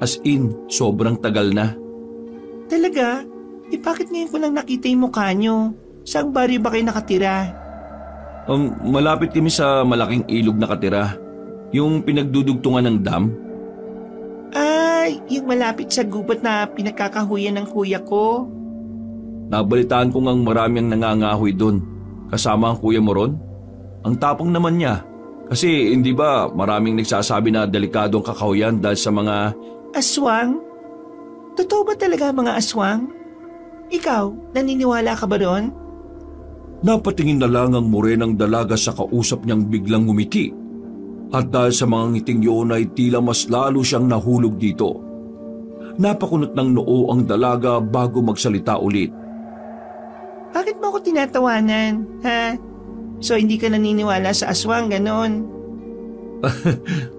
As in, sobrang tagal na. Talaga? Bakit ngayon ko lang nakita yung mukha nyo? Saang baryo ba kayo nakatira? Malapit kami sa malaking ilog nakatira. Yung pinagdudugtungan ng dam? Ay, yung malapit sa gubat na pinagkakahuyan ng kuya ko. Nabalitaan ko ngang marami ang nangangahoy doon. Kasama ang kuya mo ron? Ang tapang naman niya. Kasi hindi ba maraming nagsasabi na delikado ang kakahuyan dahil sa mga… Aswang? Totoo ba talaga mga aswang? Ikaw, naniniwala ka ba doon? Napatingin na lang ang morenang dalaga sa kausap niyang biglang ngumiti. At dahil sa mga ngiting yun ay tila mas lalo siyang nahulog dito. Napakunot ng noo ang dalaga bago magsalita ulit. Bakit mo ako tinatawanan, ha? So hindi ka naniniwala sa aswang, ganon?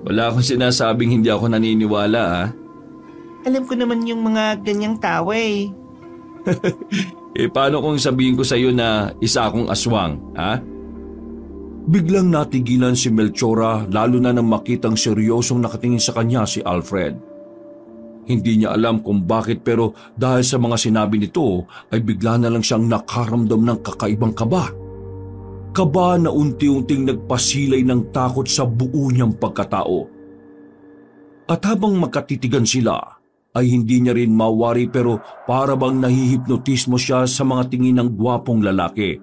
Wala akong sinasabing hindi ako naniniwala, ha? Alam ko naman yung mga ganyang tawa eh. Paano kung sabihin ko sa iyo na isa akong aswang, ha? Biglang natigilan si Melchora lalo na nang makitang seryosong nakatingin sa kanya si Alfred. Hindi niya alam kung bakit pero dahil sa mga sinabi nito ay bigla na lang siyang nakaramdam ng kakaibang kaba. Kaba na unti-unting nagpasilay ng takot sa buo niyang pagkatao. At habang makatitigan sila, ay hindi niya rin mawari pero para bang nahihipnotismo siya sa mga tingin ng gwapong lalaki.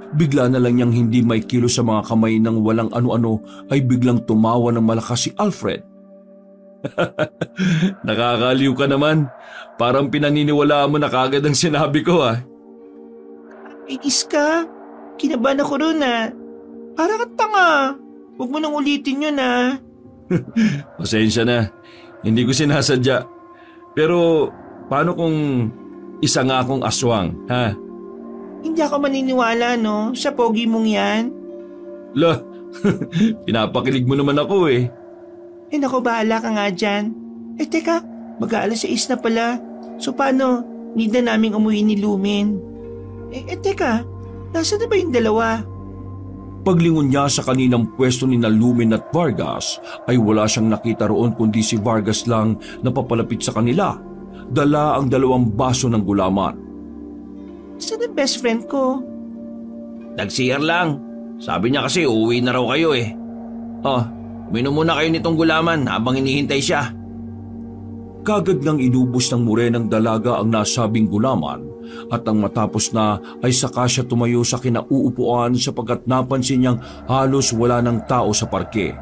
Bigla na lang niyang hindi may kilo sa mga kamay ng walang ano-ano ay biglang tumawa ng malakas si Alfred. Nakakaliw ka naman. Parang pinaniniwalaan mo na kagad ang sinabi ko, ha? Inis ka? Kinabahan ako ron ah. Para kang tanga. Huwag mo nang ulitin yun ah. Pasensya na. Hindi ko sinasadya. Pero paano kung isa nga akong aswang, ha? Hindi ako maniniwala no, sa pogi mong yan. Lah, pinapakilig mo naman ako eh. Eh naku, bahala ka nga dyan. Eh teka, mag-aalas 6 na pala. So paano, need na naming umuwi ni Lumen. Teka, nasa na ba yung dalawa? Paglingon niya sa kaninang pwesto ni Lumen at Vargas ay wala siyang nakita roon kundi si Vargas lang na papalapit sa kanila. Dala ang 2 baso ng gulaman. Saan ang best friend ko? Nag-CR lang. Sabi niya kasi uuwi na raw kayo eh. Uminom muna kayo nitong gulaman habang hinihintay siya. Kagad nang inubos ng morenang dalaga ang nasabing gulaman at ang matapos na ay saka siya tumayo sa kinauupuan sapagkat napansin niyang halos wala ng tao sa parke.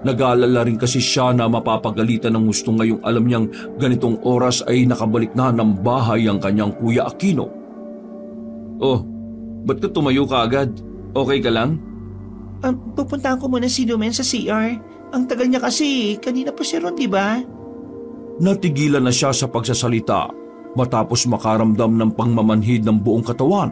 Nag-aalala rin kasi siya na mapapagalitan ng gusto ngayong alam niyang ganitong oras ay nakabalik na ng bahay ang kanyang kuya Aquino. Oh, ba't ka tumayo ka agad? Okay ka lang? Pupuntahan ko muna si Lumen sa CR. Ang tagal niya kasi, kanina pa siya ron, di ba? Natigilan na siya sa pagsasalita matapos makaramdam ng pangmamanhid ng buong katawan.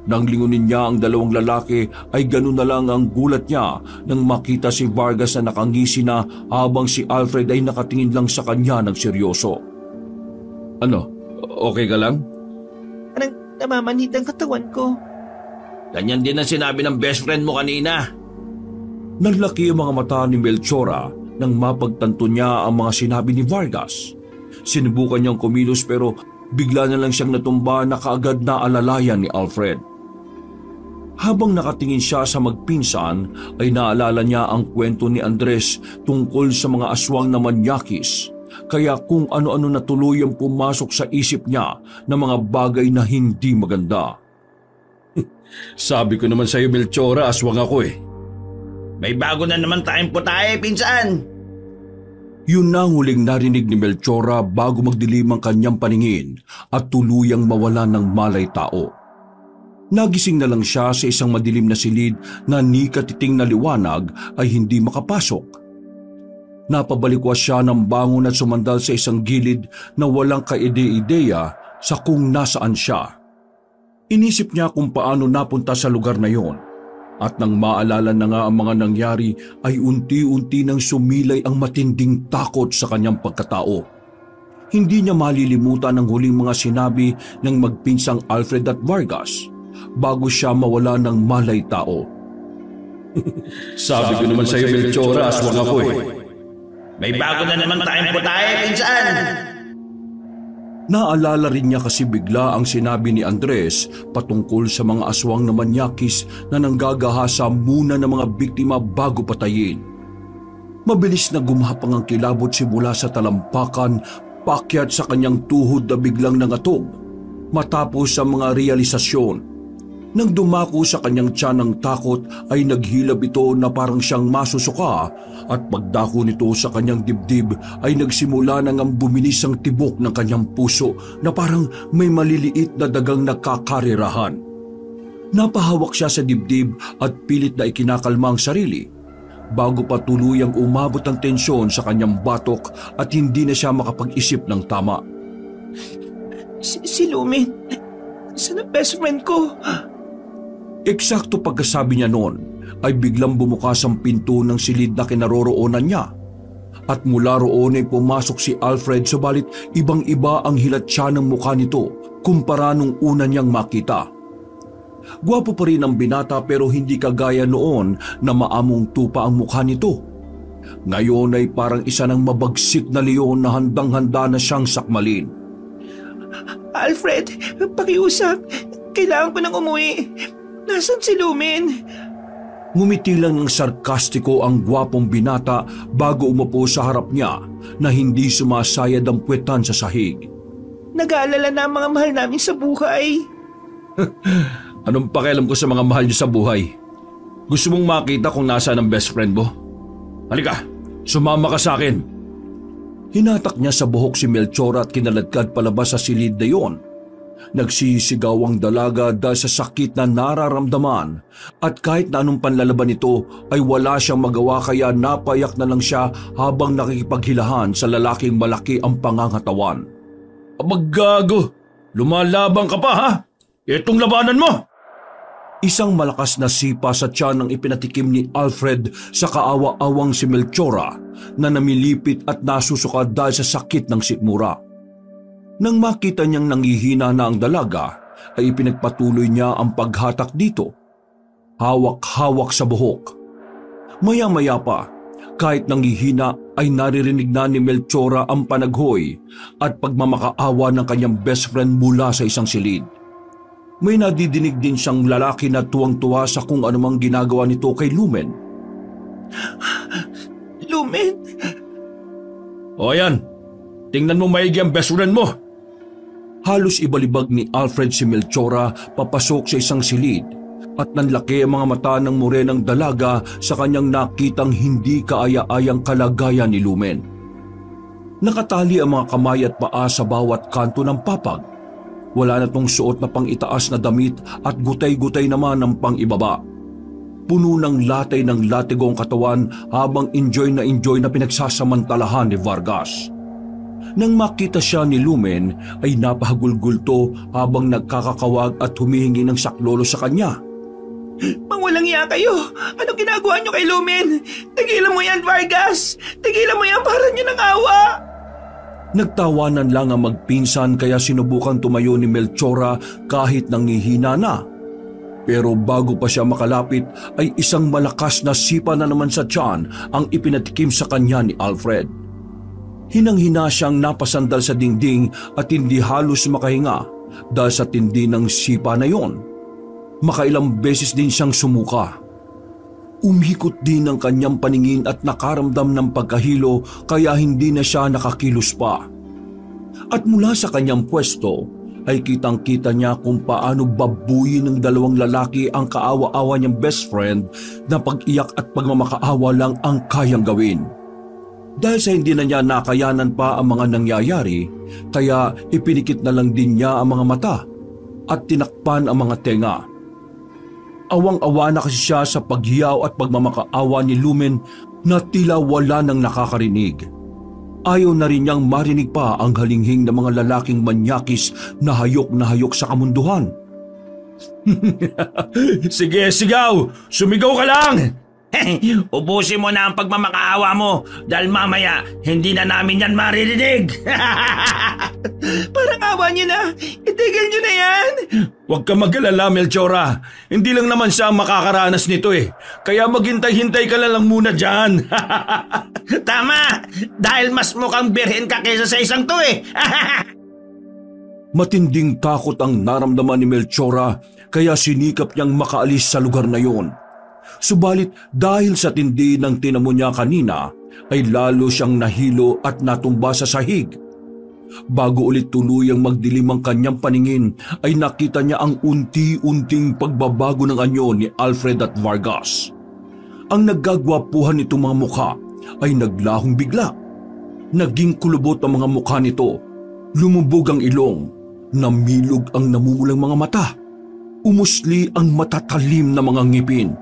Nang lingunin niya ang 2 lalaki ay ganun na lang ang gulat niya nang makita si Vargas na nakangisi na habang si Alfred ay nakatingin lang sa kanya ng seryoso. Ano? Okay ka lang? Parang namamanhid ang katawan ko. Ganyan din ang sinabi ng best friend mo kanina. Nanlaki ang mga mata ni Melchora nang mapagtanto niya ang mga sinabi ni Vargas. Sinubukan niyang kumilos pero bigla na lang siyang natumba na kaagad na alalayan ni Alfred. Habang nakatingin siya sa magpinsan ay naalala niya ang kwento ni Andres tungkol sa mga aswang na manyakis. Kaya kung ano-ano na tuloy ang pumasok sa isip niya na mga bagay na hindi maganda. Sabi ko naman sa iyo, Melchora, aswang ako eh. May bago na naman tayong putahe, pinsan. Yun na ang huling narinig ni Melchora bago magdilim ang kanyang paningin at tuluyang mawalan ng malay tao. Nagising na lang siya sa isang madilim na silid na ni katiting na liwanag ay hindi makapasok. Napabalikwas siya ng bangon at sumandal sa isang gilid na walang kaide-ideya sa kung nasaan siya. Inisip niya kung paano napunta sa lugar na yon. At nang maalala na nga ang mga nangyari ay unti-unti nang sumilay ang matinding takot sa kanyang pagkatao. Hindi niya malilimutan ang huling mga sinabi ng magpinsang Alfred at Vargas bago siya mawala ng malay tao. Sabi ko naman sa iyo, Melchora, aswang ako eh. May bago na naman tayong putahe, pinsan. Naalala rin niya kasi bigla ang sinabi ni Andres patungkol sa mga aswang na manyakis na nanggagahasa muna ng mga biktima bago patayin. Mabilis na gumapang ang kilabot simula sa talampakan, paakyat sa kanyang tuhod na biglang nangatog matapos ang mga realisasyon. Nang dumako sa kanyang tiyan ng takot ay naghilab ito na parang siyang masusuka at pagdako nito sa kanyang dibdib ay nagsimula nang ang bumilis ang tibok ng kanyang puso na parang may maliliit na dagang nagkakarirahan. Napahawak siya sa dibdib at pilit na ikinakalma ang sarili bago pa tuluyang umabot ang tensyon sa kanyang batok at hindi na siya makapag-isip ng tama. Si Lumen, saan ang best friend ko? Eksakto pagkasabi niya noon ay biglang bumukas ang pinto ng silid na kinaroroonan niya. At mula roon ay pumasok si Alfred subalit ibang-iba ang hilatsya ng mukha nito kumpara nung una niyang makita. Gwapo pa rin ang binata pero hindi kagaya noon na maamong tupa ang mukha nito. Ngayon ay parang isa ng mabagsik na leon na handang-handa na siyang sakmalin. Alfred, pakiusap. Kailangan ko nang umuwi. Nasaan si Lumen? Ngumiti lang ng sarkastiko ang gwapong binata bago umupo sa harap niya na hindi sumasayad ang puwetan sa sahig. Nag-aalala na ang mga mahal namin sa buhay. Anong pakialam ko sa mga mahal niyo sa buhay? Gusto mong makita kung nasaan ang best friend mo? Halika, sumama ka sa akin. Hinatak niya sa buhok si Melchora at kinaladkad palabas sa silid na yon. Nagsisigaw ang dalaga dahil sa sakit na nararamdaman at kahit na anong panlalaban nito ay wala siyang magawa kaya napayak na lang siya habang nakikipaghilahan sa lalaking malaki ang pangangatawan. Abagago! Lumalaban ka pa ha? Itong labanan mo! Isang malakas na sipa sa tiyan ang ipinatikim ni Alfred sa kaawa-awang si Melchora na namilipit at nasusuka dahil sa sakit ng sikmura. Nang makita niyang nanghihina na ang dalaga, ay ipinagpatuloy niya ang paghatak dito. Hawak-hawak sa buhok. Maya-maya pa, kahit nanghihina ay naririnig na ni Melchora ang panaghoy at pagmamakaawa ng kanyang best friend mula sa isang silid. May nadidinig din siyang lalaki na tuwang-tuwa sa kung anumang ginagawa nito kay Lumen. Lumen? O yan, tingnan mo maigi ang best friend mo. Halos ibalibag ni Alfred si Melchora papasok sa isang silid at nanlaki ang mga mata ng morenang dalaga sa kanyang nakitang hindi kaaya-ayang kalagayan ni Lumen. Nakatali ang mga kamay at paa sa bawat kanto ng papag. Wala na tong suot na pang-itaas na damit at gutay-gutay naman ang pang-ibaba. Puno ng latay ng latigo ang katawan habang enjoy na pinagsasamantalahan ni Vargas. Nang makita siya ni Lumen ay napahagulgulto habang nagkakakawag at humihingi ng saklolo sa kanya. Mangulang iya kayo! Anong ginagawa niyo kay Lumen? Tigilan mo yan, Vargas! Tigilan mo yan para niyo ng awa! Nagtawanan lang ang magpinsan kaya sinubukan tumayo ni Melchora kahit nangihina na. Pero bago pa siya makalapit ay isang malakas na sipa na naman sa tiyan ang ipinatikim sa kanya ni Alfred. Hinang-hina siyang napasandal sa dingding at hindi halos makahinga dahil sa tindi ng sipa na yon. Makailang beses din siyang sumuka. Umikot din ang kanyang paningin at nakaramdam ng pagkahilo kaya hindi na siya nakakilos pa. At mula sa kanyang pwesto ay kitang-kita niya kung paano babuyin ng dalawang lalaki ang kaawa-awa niyang best friend na pag-iyak at pagmamakaawa lang ang kayang gawin. Dahil sa hindi na niya nakayanan pa ang mga nangyayari, kaya ipinikit na lang din niya ang mga mata at tinakpan ang mga tenga. Awang-awa na kasi siya sa paghiyaw at pagmamakaawa ni Lumen na tila wala nang nakakarinig. Ayaw na rin niyang marinig pa ang halinghing ng mga lalaking manyakis na hayok sa kamunduhan. Sige, sigaw! Sumigaw ka lang! Ubusin mo na ang pagmamakaawa mo dahil mamaya hindi na namin yan maririnig. Parang awa niyo na. Itigil niyo na yan. Huwag ka mag-alala, Melchora. Hindi lang naman siya makakaranas nito eh. Kaya maghintay-hintay ka lang muna dyan. Tama! Dahil mas mukhang birhen ka kaysa sa isang to eh. Matinding takot ang naramdaman ni Melchora kaya sinikap niyang makaalis sa lugar na yon. Subalit dahil sa tindi ng tinamo niya kanina ay lalo siyang nahilo at natumba sa sahig. Bago ulit tuluyang magdilim ang kanyang paningin ay nakita niya ang unti-unting pagbabago ng anyo ni Alfred at Vargas. Ang naggagwapuhan nitong mga mukha ay naglahong bigla. Naging kulubot ang mga mukha nito, lumubog ang ilong, namilog ang namumulang mga mata, umusli ang matatalim na mga ngipin,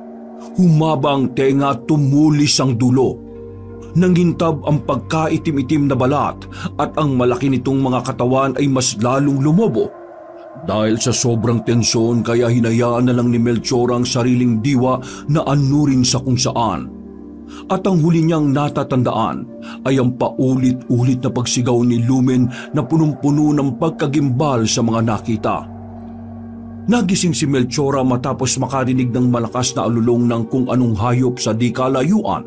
humaba ang tenga at tumulis ang dulo. Nangintab ang pagkaitim-itim na balat at ang malaki nitong mga katawan ay mas lalong lumobo. Dahil sa sobrang tensyon kaya hinayaan na lang ni Melchora ang sariling diwa na anurin sa kung saan. At ang huli niyang natatandaan ay ang paulit-ulit na pagsigaw ni Lumen na punong-puno ng pagkagimbal sa mga nakita. Nagising si Melchora matapos makarinig ng malakas na alulong ng kung anong hayop sa di kalayuan.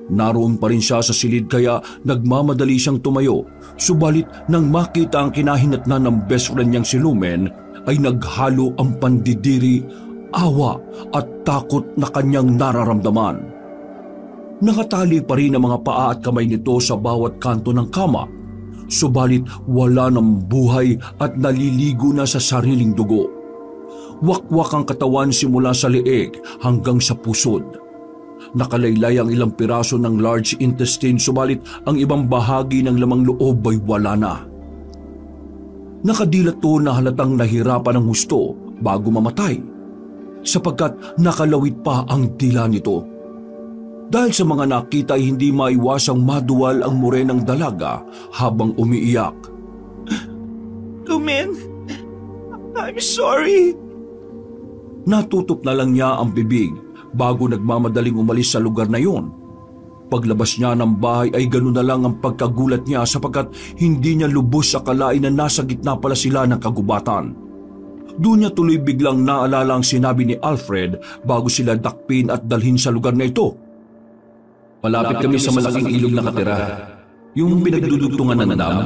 Naroon pa rin siya sa silid kaya nagmamadali siyang tumayo, subalit nang makita ang kinahinatnan ng best friend niyang si Lumen ay naghalo ang pandidiri, awa at takot na kanyang nararamdaman. Nakatali pa rin ang mga paa at kamay nito sa bawat kanto ng kama, subalit wala ng buhay at naliligo na sa sariling dugo. Wakwak ang katawan simula sa leeg hanggang sa pusod. Nakalaylay ang ilang piraso ng large intestine subalit ang ibang bahagi ng lamang loob ay wala na. Nakadilat to na halatang nahirapan ng husto bago mamatay sapagkat nakalawit pa ang dila nito. Dahil sa mga nakita ay hindi maiwasang maduwal ang morenang dalaga habang umiiyak. Lumen, I'm sorry. Natutup na lang niya ang bibig bago nagmamadaling umalis sa lugar na yon. Paglabas niya ng bahay ay ganoon na lang ang pagkagulat niya sapagkat hindi niya lubos akalain na nasa gitna pala sila ng kagubatan. Doon niya tuloy biglang naalala ang sinabi ni Alfred bago sila dakpin at dalhin sa lugar na ito. Malapit kami sa malaking ilog na katira, yung pinagdudugtungan ng dam.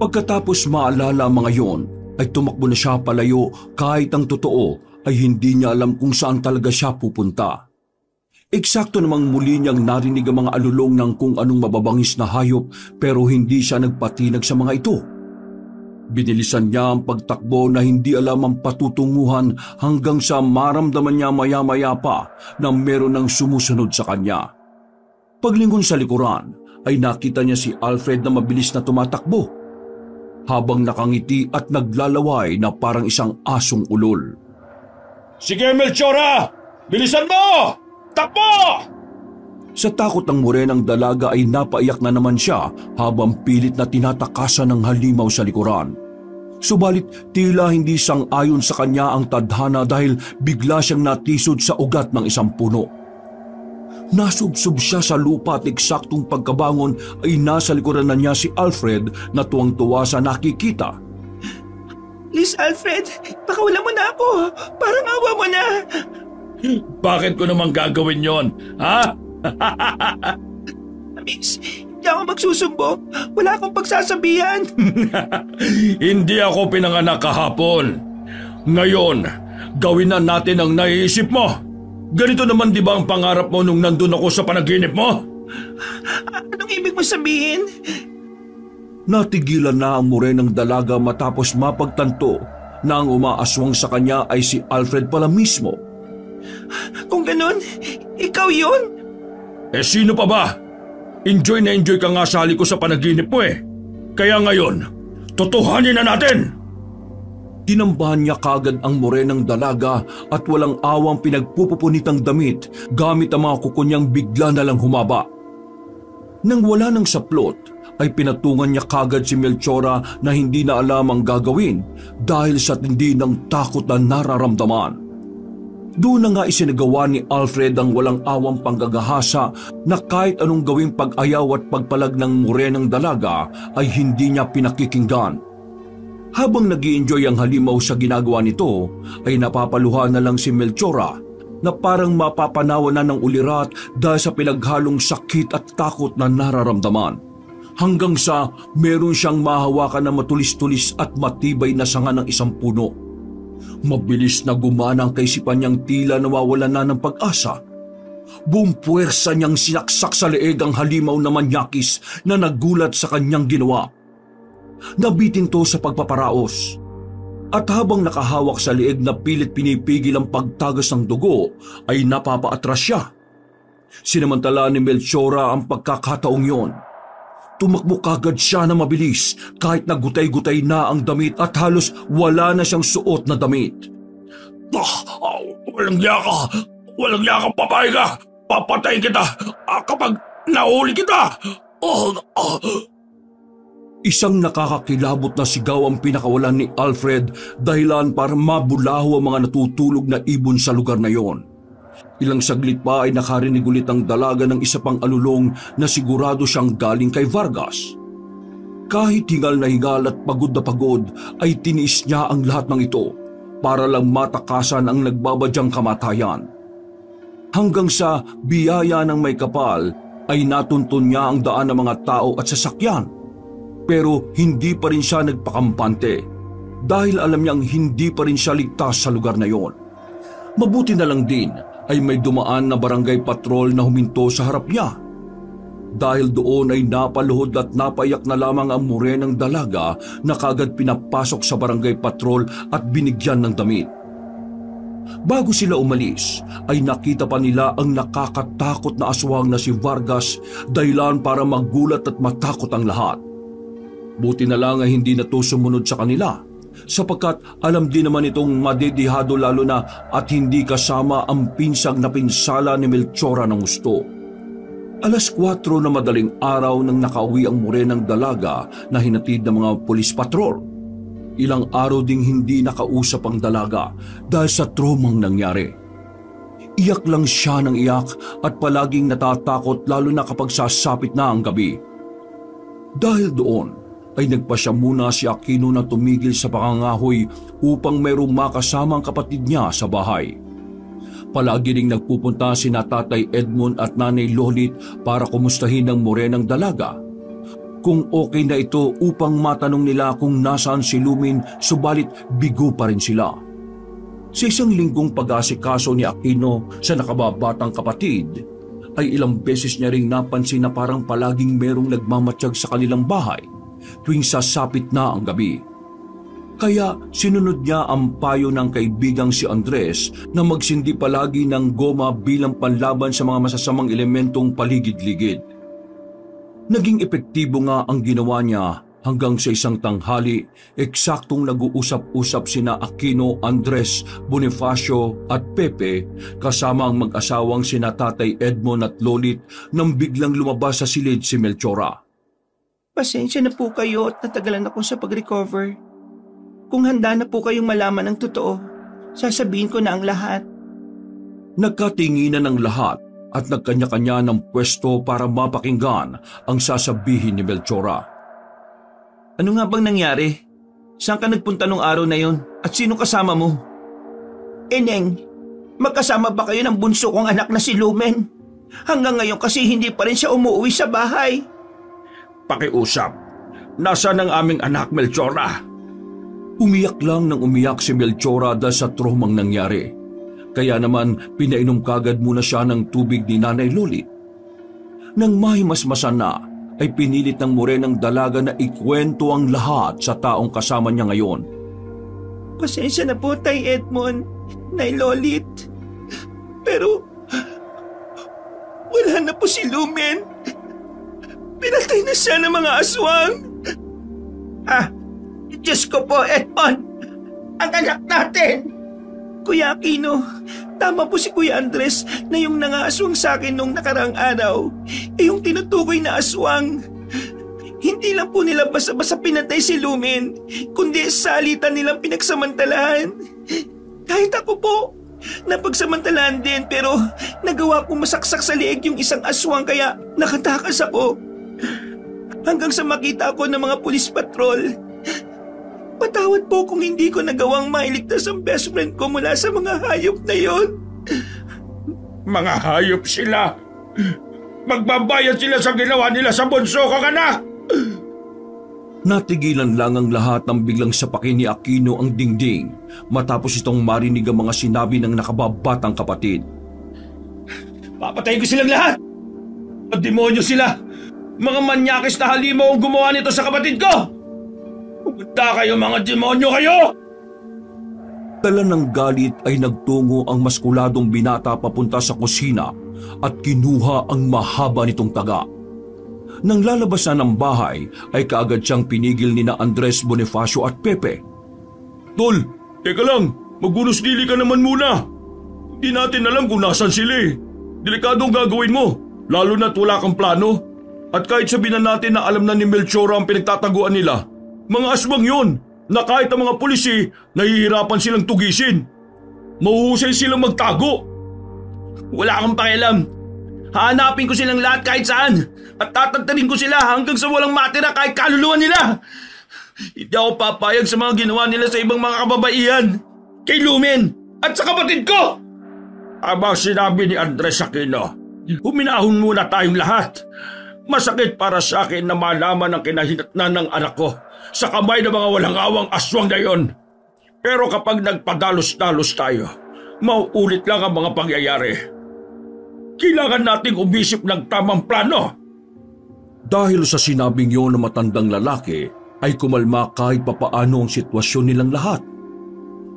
Pagkatapos maalala ang mga yon, ay tumakbo na siya palayo kahit ang totoo ay hindi niya alam kung saan talaga siya pupunta. Eksakto namang muli niyang narinig ang mga alulong ng kung anong mababangis na hayop pero hindi siya nagpatinag sa mga ito. Binilisan niya ang pagtakbo na hindi alam ang patutunguhan hanggang sa maramdaman niya maya-maya pa na meron ng sumusunod sa kanya. Paglingon sa likuran ay nakita niya si Alfred na mabilis na tumatakbo habang nakangiti at naglalaway na parang isang asong ulol. Sige Melchora! Bilisan mo! Takbo! Sa takot ng morenang dalaga ay napaiyak na naman siya habang pilit na tinatakasan ng halimaw sa likuran. Subalit tila hindi sang-ayon sa kanya ang tadhana dahil bigla siyang natisod sa ugat ng isang puno. Nasubsob siya sa lupa at eksaktong pagkabangon ay nasa likuran na niya si Alfred na tuwang-tuwa sa nakikita. Please Alfred, pakawalan mo na ako. Parang awa mo na. Bakit ko naman gagawin yon? Ha? Miss, hindi ako magsusumbo. Wala akong pagsasabihan. Hindi ako pinanganak kahapon. Ngayon, gawin na natin ang naiisip mo. Ganito naman di ba ang pangarap mo nung nandun ako sa panaginip mo? Anong ibig mo sabihin? Natigilan na ang morenang dalaga matapos mapagtanto na ang umaaswang sa kanya ay si Alfred pala mismo. Kung ganun, ikaw yun? Eh sino pa ba? Enjoy na enjoy ka nga sa halik ko sa panaginip mo eh. Kaya ngayon, totohanin na natin! Tinambahan niya kagad ang morenang dalaga at walang awang pinagpupupunitang damit gamit ang mga kuko niyang bigla na lang humaba. Nang wala ng saplot, ay pinatungan niya kagad si Melchora na hindi na alam ang gagawin dahil sa tindi ng takot na nararamdaman. Doon na nga isinagawa ni Alfred ang walang awang panggagahasa na kahit anong gawing pag-ayaw at pagpalag ng morenang dalaga ay hindi niya pinakikinggan. Habang nag-i-enjoy ang halimaw sa ginagawa nito, ay napapaluhan na lang si Melchora na parang mapapanawa na ng ulirat dahil sa pinaghalong sakit at takot na nararamdaman. hanggang sa meron siyang mahawakan na matulis-tulis at matibay na sanga ng isang puno. Mabilis na gumana ang kaisipan niyang tila nawawalan na ng pag-asa. Buong puwersa niyang sinaksak sa leeg ang halimaw na manyakis na nagulat sa kanyang ginawa. Nabitin to sa pagpaparaos. At habang nakahawak sa leeg na pilit pinipigil ang pagtagas ng dugo, ay napapaatras siya. Sinamantala ni Melchora ang pagkakataong yon. Tumakbo kagad siya na mabilis kahit nagutay-gutay na ang damit at halos wala na siyang suot na damit. Walang yaka! Walang yaka, babae ka! Papatayin kita kapag nahuli kita! Isang nakakakilabot na sigaw ang pinakawalan ni Alfred dahilan para mabulaho ang mga natutulog na ibon sa lugar na yon. Ilang saglit pa ay nakarinig ulit ang dalaga ng isa pang alulong na sigurado siyang galing kay Vargas. Kahit hingal na hingal at pagod na pagod ay tiniis niya ang lahat ng ito para lang matakasan ang nagbabadyang kamatayan. Hanggang sa biyaya ng may kapal ay natuntun niya ang daan ng mga tao at sasakyan. Pero hindi pa rin siya nagpakampante dahil alam niyang hindi pa rin siya ligtas sa lugar na yon. Mabuti na lang din ay may dumaan na barangay patrol na huminto sa harap niya. Dahil doon ay napaluhod at napaiyak na lamang ang morenang dalaga na kagad pinapasok sa barangay patrol at binigyan ng damit. Bago sila umalis, ay nakita pa nila ang nakakatakot na aswang na si Vargas dahilan para magulat at matakot ang lahat. Buti na lang ay hindi na to sumunod sa kanila sapagkat alam din naman itong madedihado lalo na at hindi kasama ang pinsang na pinsala ni Melchora ng gusto. 4:00 na madaling araw nang nakauwi ang morenang dalaga na hinatid ng mga pulis patrol. Ilang araw ding hindi nakausap ang dalaga dahil sa traumang nangyari. Iyak lang siya ng iyak at palaging natatakot lalo na kapag sasapit na ang gabi. Dahil doon ay nagpasya muna si Aquino na tumigil sa pangangahoy upang mayroong makasamang kapatid niya sa bahay. Palagi ring nagpupunta sina Tatay Edmond at Nanay Lolit para kumustahin ang morenang dalaga. Kung okay na ito upang matanong nila kung nasaan si Lumin, subalit bigo pa rin sila. Sa isang linggong pag-asikaso ni Aquino sa nakababatang kapatid, ay ilang beses niya ring napansin na parang palaging merong nagmamatsyag sa kanilang bahay tuwing sasapit na ang gabi. Kaya sinunod niya ang payo ng kaibigang si Andres na magsindi palagi ng goma bilang panlaban sa mga masasamang elementong paligid-ligid. Naging epektibo nga ang ginawa niya hanggang sa isang tanghali, eksaktong nag-uusap-usap sina Aquino, Andres, Bonifacio at Pepe kasama ang mag-asawang sina Tatay Edmond at Lolit nang biglang lumabas sa silid si Melchora. Pasensya na po kayo at natagalan ako sa pag-recover. Kung handa na po kayong malaman ang totoo, sasabihin ko na ang lahat. Nagkatinginan ng lahat at nagkanya-kanya ng pwesto para mapakinggan ang sasabihin ni Melchora. Ano nga bang nangyari? Saan ka nagpunta nung araw na yon? At sino kasama mo? Neng, magkasama ba kayo ng bunso kong anak na si Lumen? Hanggang ngayon kasi hindi pa rin siya umuwi sa bahay. Pakiusap. Nasaan ang aming anak, Melchora? Umiyak lang nang umiyak si Melchora dahil sa traumang nangyari. Kaya naman pinainom kagad muna siya ng tubig ni Nanay Lolit. Nang mahimasmasan na, ay pinilit ng morenang dalaga na ikwento ang lahat sa taong kasama niya ngayon. Pasensya na po, Tay Edmond, Nay Lolit. Pero wala na po si Lumen. Pinatay na siya ng mga aswang. Diyos ko po, Edmond. Ang anak natin. Kuya Aquino, tama po si Kuya Andres na yung nangaaswang sa akin nung nakaraang araw, yung tinutukoy na aswang. Hindi lang po nila basta-basta pinatay si Lumen, kundi salitan nilang pinagsamantalahan. Kahit ako po, napagsamantalahan din pero nagawa kong masaksak sa leeg yung isang aswang kaya nakatakas ako. Hanggang sa makita ako ng mga pulis patrol. Patawad po kung hindi ko nagawang mailigtas ang best friend ko mula sa mga hayop na yon. Mga hayop sila! Magbabayad sila sa ginawa nila sa bunso kong anak! Natigilan lang ang lahat nang biglang sapakin ni Aquino ang dingding matapos itong marinig ang mga sinabi ng nakababatang kapatid. Papatayin ko silang lahat! At demonyo sila! Mga manyakis na halimaw ang gumawa nito sa kapatid ko! Pumunta kayo mga demonyo kayo! Dala ng galit ay nagtungo ang maskuladong binata papunta sa kusina at kinuha ang mahaba nitong taga. Nang lalabas na ng bahay ay kaagad siyang pinigil ni na Andres Bonifacio at Pepe. Tol, teka lang, magbunos dili ka naman muna. Hindi natin alam kung nasan sila eh. Delikadong gagawin mo, lalo na't wala kang plano. At kahit sabihin na natin na alam na ni Melchora ang pinagtataguan nila, mga aswang yon na kahit ang mga pulisi nahihirapan silang tugisin. Mahuhusay silang magtago. Wala kang pakialam. Hahanapin ko silang lahat kahit saan at tatagtarin ko sila hanggang sa walang matira kahit kaluluwa nila. Hindi ako papayag sa mga ginawa nila sa ibang mga kababaihan, kay Lumen at sa kapatid ko. Abang sinabi ni Andres Aquino, huminahon muna tayong lahat. Masakit para sa akin na malaman ang kinahinatnan ng anak ko sa kamay ng mga walang awang aswang na yon. Pero kapag nagpadalos-dalos tayo, mauulit lang ang mga pangyayari. Kailangan nating umisip ng tamang plano. Dahil sa sinabing yun ng matandang lalaki, ay kumalma kahit papaano ang sitwasyon nilang lahat.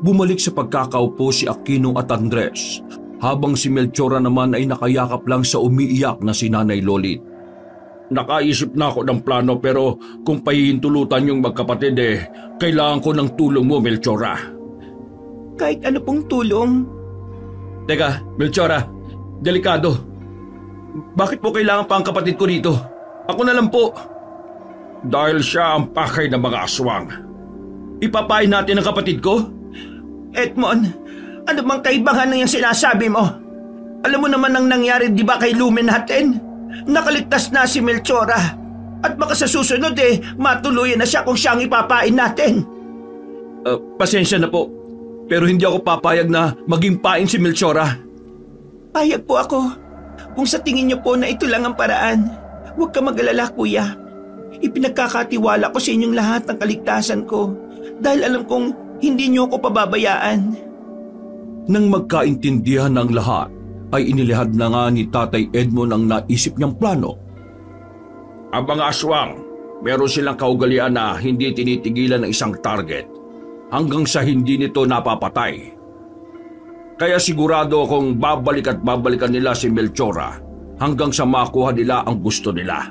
Bumalik sa pagkakaupo si Aquino at Andres, habang si Melchora naman ay nakayakap lang sa umiiyak na si Nanay Lolit. Nakaisip na ako ng plano pero kung pahihintulutan yung magkapatid kailangan ko ng tulong mo, Melchora. Kahit ano pong tulong. Teka, Melchora, delikado. Bakit po kailangan pa ang kapatid ko dito? Ako na lang po. Dahil siya ang pakay ng mga aswang. Ipapain natin ang kapatid ko? Edmond, ano bang kaibahan na yung sinasabi mo? Alam mo naman ang nangyari di ba kay Lumen natin? Nakaligtas na si Melchora. At baka sa susunod matuluyan na siya kung siya ang ipapain natin. Pasensya na po. Pero hindi ako papayag na maging pain si Melchora. Payag po ako. Kung sa tingin niyo po na ito lang ang paraan, huwag ka mag-alala, kuya. Ipinagkakatiwala ko sa inyong lahat ng kaligtasan ko dahil alam kong hindi niyo ako pababayaan. Nang magkaintindihan ng lahat, ay inilihad na nga ni Tatay Edmond ang naisip niyang plano. Ang mga aswang, meron silang kaugalian na hindi tinitigilan ng isang target hanggang sa hindi nito napapatay. Kaya sigurado akong babalik at babalikan nila si Melchora hanggang sa makuha nila ang gusto nila.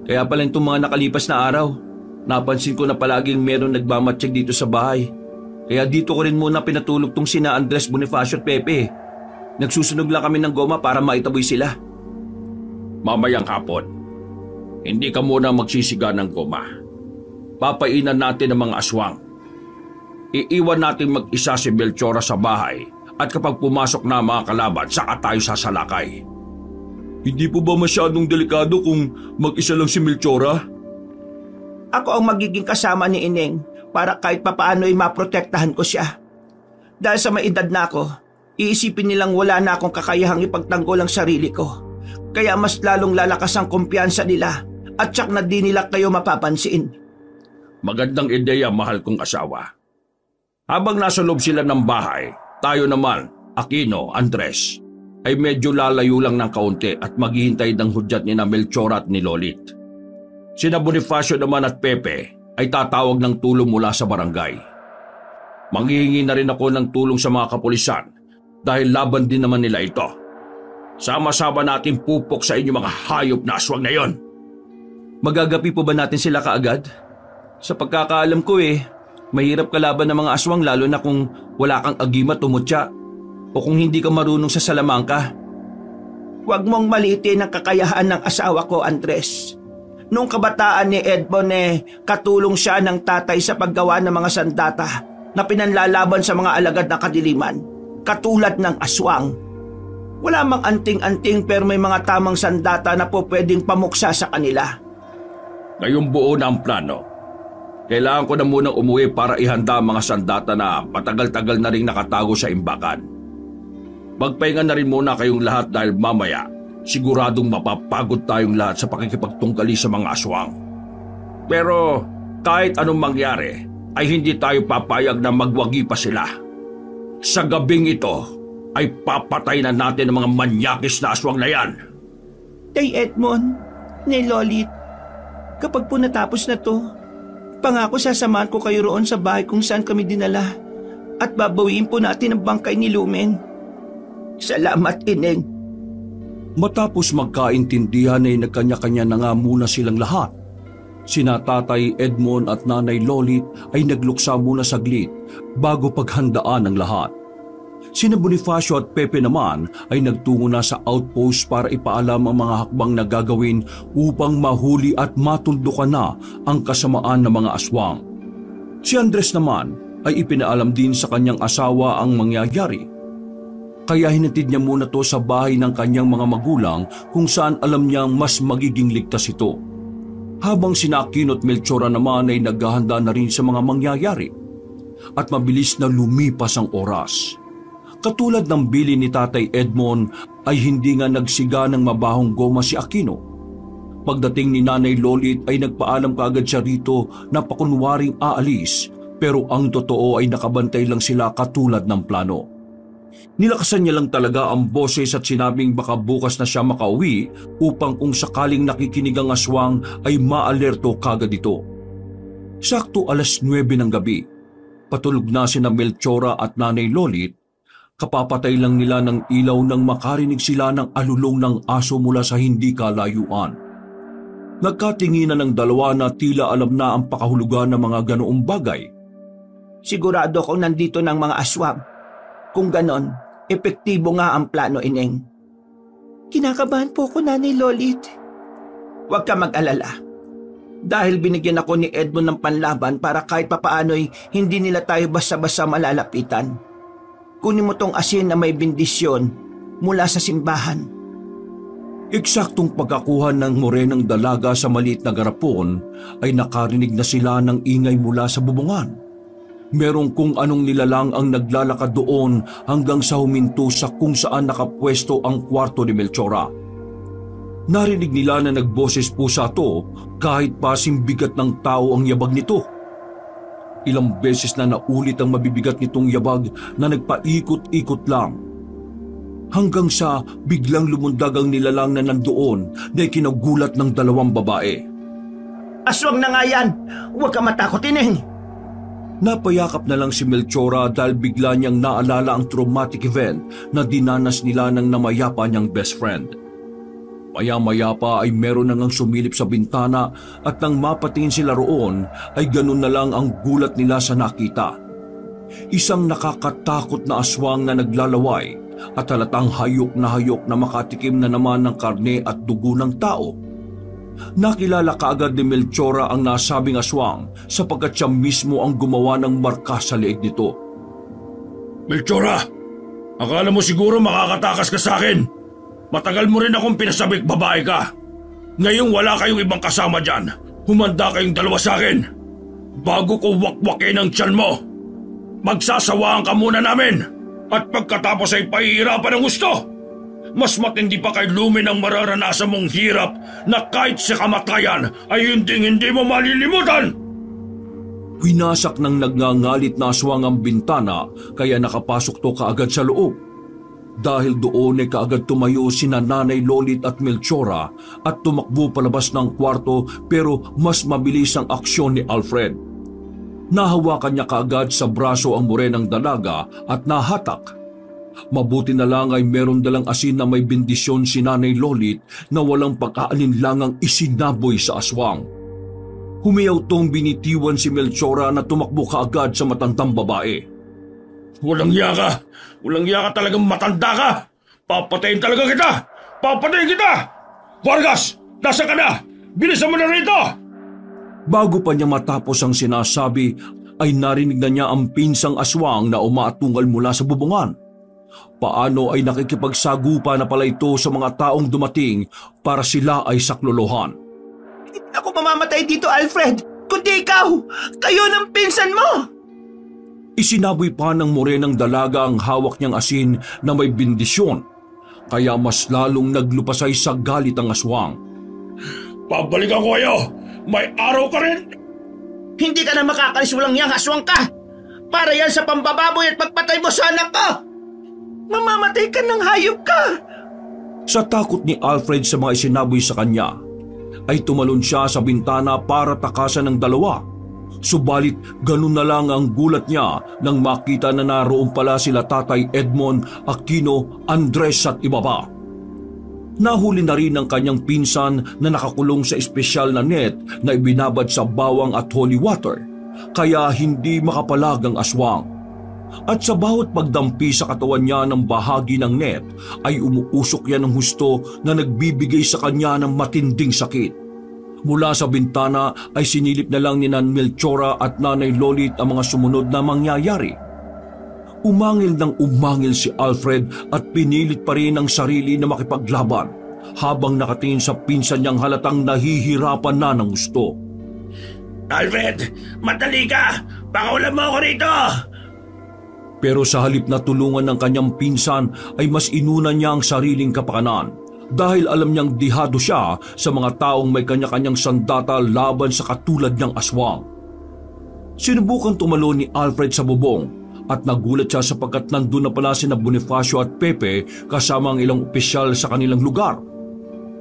Kaya pala itong mga nakalipas na araw, napansin ko na palaging meron nagmamatsyag dito sa bahay. Kaya dito ko rin muna pinatulog tong sina Andres Bonifacio at Pepe. Nagsusunog lang kami ng goma para maitaboy sila. Mamayang hapon, hindi ka muna magsisiga ng goma. Papainan natin ang mga aswang. Iiwan natin mag-isa si Melchora sa bahay at kapag pumasok na ang mga kalaban, saka tayo sasalakay. Hindi po ba masyadong delikado kung mag-isa lang si Melchora? Ako ang magiging kasama ni Ineng para kahit papaano ay maprotektahan ko siya. Dahil sa may edad na ako, iisipin nilang wala na akong kakayahang ipagtanggol ang sarili ko. Kaya mas lalong lalakas ang kumpiyansa nila at tsak na di nila kayo mapapansin. Magandang ideya, mahal kong asawa. Habang nasa loob sila ng bahay, tayo naman, Aquino, Andres, ay medyo lalayo lang ng kaunti at maghihintay ng hudyat ni na Melchora at ni Lolit. Sina Bonifacio naman at Pepe ay tatawag ng tulong mula sa barangay. Manghihingi na rin ako ng tulong sa mga kapulisan dahil laban din naman nila ito. Sama-sama natin pupok sa inyo mga hayop na aswang na yon. Magagapi po ba natin sila kaagad? Sa pagkakaalam ko mahirap kalaban ng mga aswang lalo na kung wala kang agimat o mutya o kung hindi ka marunong sa salamangka. Huwag mong maliitin ang kakayahan ng asawa ko, Andres. Noong kabataan ni Edmond katulong siya ng tatay sa paggawa ng mga sandata na pinanlalaban sa mga alagad ng kadiliman, katulad ng aswang. Wala mang anting-anting pero may mga tamang sandata na po pwedeng pamuksa sa kanila. Ngayong buo na ang plano. Kailangan ko na munang umuwi para ihanda ang mga sandata na matagal-tagal na rin nakatago sa imbakan. Magpahinga na rin muna kayong lahat dahil mamaya siguradong mapapagod tayong lahat sa pakikipagtunggali sa mga aswang. Pero kahit anong mangyari, ay hindi tayo papayag na magwagi pa sila. Sa gabing ito, ay papatay na natin ang mga manyakis na aswang na yan. Tay Edmond, Nay Lolit, kapag po natapos na to, pangako sasamahan ko kayo roon sa bahay kung saan kami dinala at babawiin po natin ang bangkay ni Lumen. Salamat, Ineng. Matapos magkaintindihan ay nagkanya-kanya na nga muna silang lahat. Sina Tatay Edmond at Nanay Lolit ay nagluksa muna saglit bago paghandaan ang lahat. Sina Bonifacio at Pepe naman ay nagtungo na sa outpost para ipaalam ang mga hakbang na gagawin upang mahuli at matundukan na ang kasamaan ng mga aswang. Si Andres naman ay ipinaalam din sa kanyang asawa ang mangyayari. Kaya hinatid niya muna to sa bahay ng kanyang mga magulang kung saan alam niyang mas magiging ligtas ito. Habang sina Aquino at Melchora naman ay naghahanda na rin sa mga mangyayari. At mabilis na lumipas ang oras. Katulad ng bili ni Tatay Edmond ay hindi nga nagsiga ng mabahong goma si Aquino. Pagdating ni Nanay Lolit ay nagpaalam kaagad siya rito na pakunwaring aalis pero ang totoo ay nakabantay lang sila katulad ng plano. Nilakasan niya lang talaga ang boses at sinabing baka bukas na siya makauwi upang kung sakaling nakikinig ang aswang ay maalerto kagad ito. Sakto 9:00 ng gabi, patulog na sina Melchora at Nanay Lolit, kapapatay lang nila ng ilaw nang makarinig sila ng alulong ng aso mula sa hindi kalayuan. Nagkatinginan ng dalawa na tila alam na ang pakahulugan ng mga ganoong bagay. Sigurado akong nandito ng mga aswang. Kung ganon, epektibo nga ang plano, Ineng. Kinakabahan po ko, Nanay Lolit. Huwag ka mag-alala. Dahil binigyan ako ni Edmond ng panlaban para kahit papaano'y hindi nila tayo basta-basta malalapitan. Kunin mo tong asin na may bendisyon mula sa simbahan. Eksaktong pagkakuha ng morenang dalaga sa maliit na garapon ay nakarinig na sila ng ingay mula sa bubungan. Merong kung anong nilalang ang naglalakad doon hanggang sa huminto sa kung saan nakapwesto ang kwarto ni Melchora. Narinig nila na nagboses pusa to kahit pasing bigat ng tao ang yabag nito. Ilang beses na naulit ang mabibigat nitong yabag na nagpaikot-ikot lang. Hanggang sa biglang lumundag ang nilalang na nandoon na kinagulat ng dalawang babae. Aswang na nga yan! Huwag ka matakot, Ineng! Napayakap na lang si Melchora dahil bigla niyang naalala ang traumatic event na dinanas nila ng namayapa niyang best friend. Maya-maya pa ay meron na ngang sumilip sa bintana at nang mapatingin sila roon ay ganun na lang ang gulat nila sa nakita. Isang nakakatakot na aswang na naglalaway at halatang hayok na makatikim na naman ng karne at dugo ng tao. Nakilala kaagad ni Melchora ang nasabing aswang sapagkat siya mismo ang gumawa ng marka sa leeg nito. Melchora, akala mo siguro makakatakas ka sa akin? Matagal mo rin akong pinasabik babae ka. Ngayong wala kayong ibang kasama dyan, humanda kayong dalawa sa akin. Bago ko wakwakin ang tiyan mo, magsasawaan ka muna namin at pagkatapos ay pahihirapan ng gusto. Mas matindi pa kay Lumen ang mararanasan mong hirap na kahit sa kamatayan ay hindi mo malilimutan. Winasak ng nagngangalit na aswang ang bintana kaya nakapasok to kaagad sa loob. Dahil doon ay kaagad tumayo sina Nanay Lolit at Melchora at tumakbo palabas ng kwarto pero mas mabilis ang aksyon ni Alfred. Nahawakan niya kaagad sa braso ang morenang dalaga at nahatak. Mabuti na lang ay meron dalang asin na may bendisyon si Nanay Lolit na walang pag-aalinlangang isinaboy sa aswang. Humiyaw tong binitiwan si Melchora na tumakbo kaagad sa matandang babae. Walang yaka! Walang yaka talagang matanda ka! Papatayin talaga kita! Papatayin kita! Vargas! Nasa ka na? Bilisan mo na rito! Bago pa niya matapos ang sinasabi ay narinig na niya ang pinsang aswang na umaatungal mula sa bubungan. Paano ay nakikipagsagupa na pala ito sa mga taong dumating para sila ay saklolohan. Hindi ako mamamatay dito, Alfred! Kundi ikaw! Kayo ng pinsan mo! Isinaboy pa ng morenang dalaga ang hawak niyang asin na may bendisyon, kaya mas lalong naglupasay sa galit ang aswang. Pabalikan ko kayo! May araw ka rin! Hindi ka na makakalis, walang yang aswang ka! Para yan sa pambababoy at pagpatay mo sa anak ko! Mamamatay ka ng hayop ka! Sa takot ni Alfred sa mga isinaboy sa kanya, ay tumalon siya sa bintana para takasan ng dalawa. Subalit ganun na lang ang gulat niya nang makita na naroon pala sila Tatay Edmond, Aquino, Andres at iba pa. Nahuli na rin ang kanyang pinsan na nakakulong sa espesyal na net na ibinabad sa bawang at holy water, kaya hindi makapalag ang aswang. At sa bawat pagdampi sa katawan niya ng bahagi ng net ay umuusok yan ng husto na nagbibigay sa kanya ng matinding sakit. Mula sa bintana ay sinilip na lang ni Nan Melchora at Nanay Lolit ang mga sumunod na mangyayari. Umangil ng umangil si Alfred at pinilit pa rin ang sarili na makipaglaban habang nakatingin sa pinsan niyang halatang nahihirapan na ng gusto. Alfred, madali ka! Pakaulan mo ako rito! Pero sa halip na tulungan ng kanyang pinsan ay mas inuna niya ang sariling kapakanan dahil alam niyang dihado siya sa mga taong may kanya-kanyang sandata laban sa katulad ng aswang. Sinubukan tumalon ni Alfred sa bubong at nagulat siya sapagkat nandun na pala sina Bonifacio at Pepe kasama ang ilang opisyal sa kanilang lugar.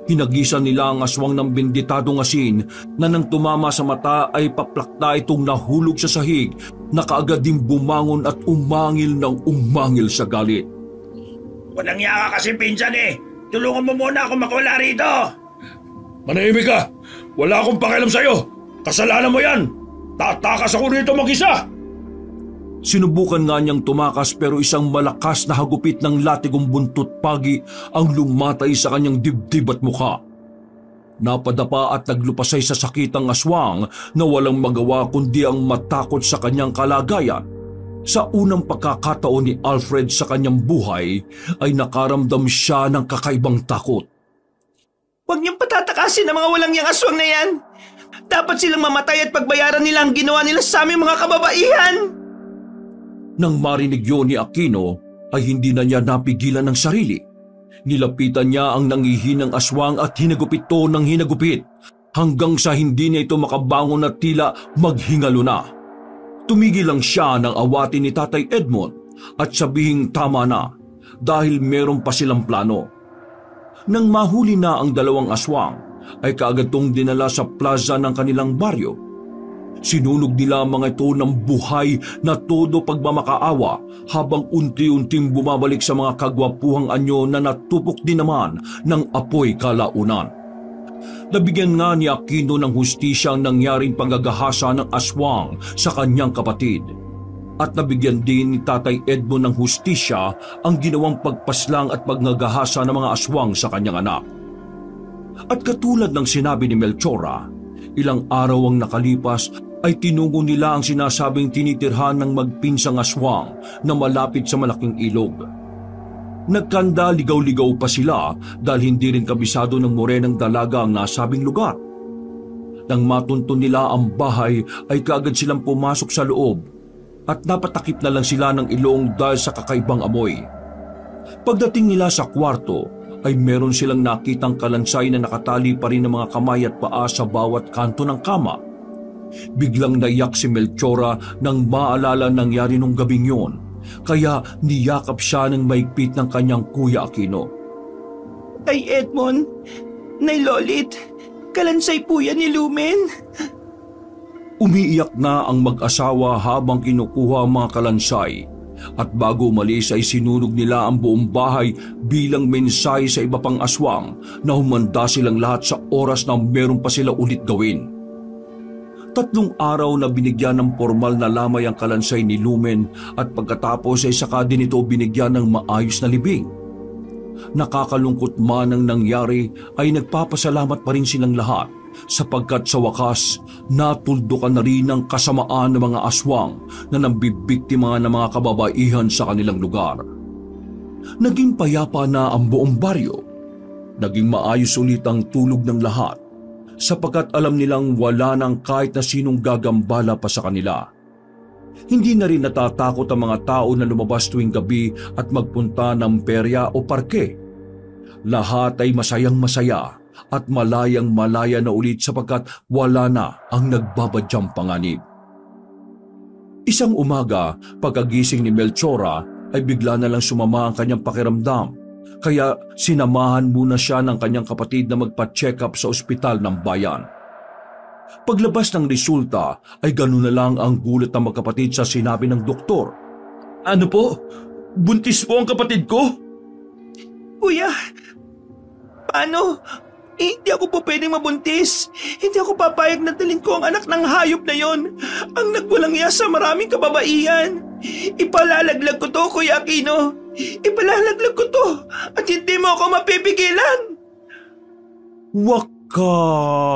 Hinagisan nila ang aswang ng benditadong asin na nang tumama sa mata ay paplakta itong nahulog sa sahig na kaagad din bumangon at umangil ng umangil sa galit. Walang yaka kasi pinsan eh! Tulungan mo muna ako makawala rito! Manahimik ka! Wala akong pakialam sa'yo! Kasalanan mo yan! Tatakas ako rito mag-isa! Sinubukan nga niyang tumakas pero isang malakas na hagupit ng latigong buntot pagi ang lumatay sa kanyang dibdib at mukha. Napadapa at naglupasay sa sakit ang aswang na walang magawa kundi ang matakot sa kanyang kalagayan. Sa unang pagkakataon ni Alfred sa kanyang buhay ay nakaramdam siya ng kakaibang takot. Huwag niyong patatakasin ang mga walang yang aswang na yan! Dapat silang mamatay at pagbayaran nila ang ginawa nila sa aming mga kababaihan! Nang marinig yun ni Aquino ay hindi na niya napigilan ng sarili. Nilapitan niya ang nangihinang aswang at hinagupit ito ng hinagupit hanggang sa hindi na ito makabangon at tila maghingalo na. Tumigil lang siya nang awatin ni Tatay Edmond at sabihing tama na dahil meron pa silang plano. Nang mahuli na ang dalawang aswang ay kaagad tong dinala sa plaza ng kanilang baryo. Sinunog nila mga ito ng buhay na todo pagmamakaawa habang unti-unting bumabalik sa mga kagwapuhang anyo na natupok din naman ng apoy kalaunan. Nabigyan nga ni Aquino ng hustisya ang nangyaring panggagahasa ng aswang sa kanyang kapatid. At nabigyan din ni Tatay Edmond ng hustisya ang ginawang pagpaslang at paggagahasa ng mga aswang sa kanyang anak. At katulad ng sinabi ni Melchora, ilang araw ang nakalipas ay tinungo nila ang sinasabing tinitirhan ng magpinsang aswang na malapit sa malaking ilog. Nagkanda ligaw-ligaw pa sila dahil hindi rin kabisado ng morenang dalaga ang nasabing lugar. Nang matunton nila ang bahay ay kaagad silang pumasok sa loob at napatakip na lang sila ng ilong dahil sa kakaibang amoy. Pagdating nila sa kwarto ay meron silang nakitang kalansay na nakatali pa rin ng mga kamay at paa sa bawat kanto ng kama. Biglang naiyak si Melchora nang maalala nangyari nung gabing yon, kaya niyakap siya ng maigpit ng kanyang Kuya Aquino. Tay Edmond, Nay Lolit, kalansay po yan ni Lumen. Umiiyak na ang mag-asawa habang kinukuha ang mga kalansay at bago umalis ay sinunog nila ang buong bahay bilang mensahe sa iba pang aswang na humanda silang lahat sa oras na meron pa sila ulit gawin. 3 araw na binigyan ng formal na lamay ang kalansay ni Lumen at pagkatapos ay saka din ito binigyan ng maayos na libing. Nakakalungkot man ang nangyari ay nagpapasalamat pa rin silang lahat sapagkat sa wakas natuldukan na rin ang kasamaan ng mga aswang na nambibiktima ng mga kababaihan sa kanilang lugar. Naging payapa na ang buong baryo. Naging maayos ulit ang tulog ng lahat sapagkat alam nilang wala nang kahit na sinong gagambala pa sa kanila. Hindi na rin natatakot ang mga tao na lumabas tuwing gabi at magpunta ng perya o parke. Lahat ay masayang-masaya at malayang malaya na ulit sapagkat wala na ang nagbabadyang panganib. Isang umaga, pagkagising ni Melchora ay bigla na lang sumama ang kanyang pakiramdam, kaya sinamahan muna siya ng kanyang kapatid na magpa-check up sa ospital ng bayan. Paglabas ng resulta ay gano'n na lang ang gulat ng magkapatid sa sinabi ng doktor. Ano po? Buntis po ang kapatid ko? Kuya, paano? Hindi ako po pwedeng mabuntis. Hindi ako papayag na dalhin ko ang anak ng hayop na yon. Ang nagwalang iya sa maraming kababaihan. Ipalalaglag ko to, Kuya Aquino. Ipalalaglag ko to at hindi mo ako mapipigilan. Wakas!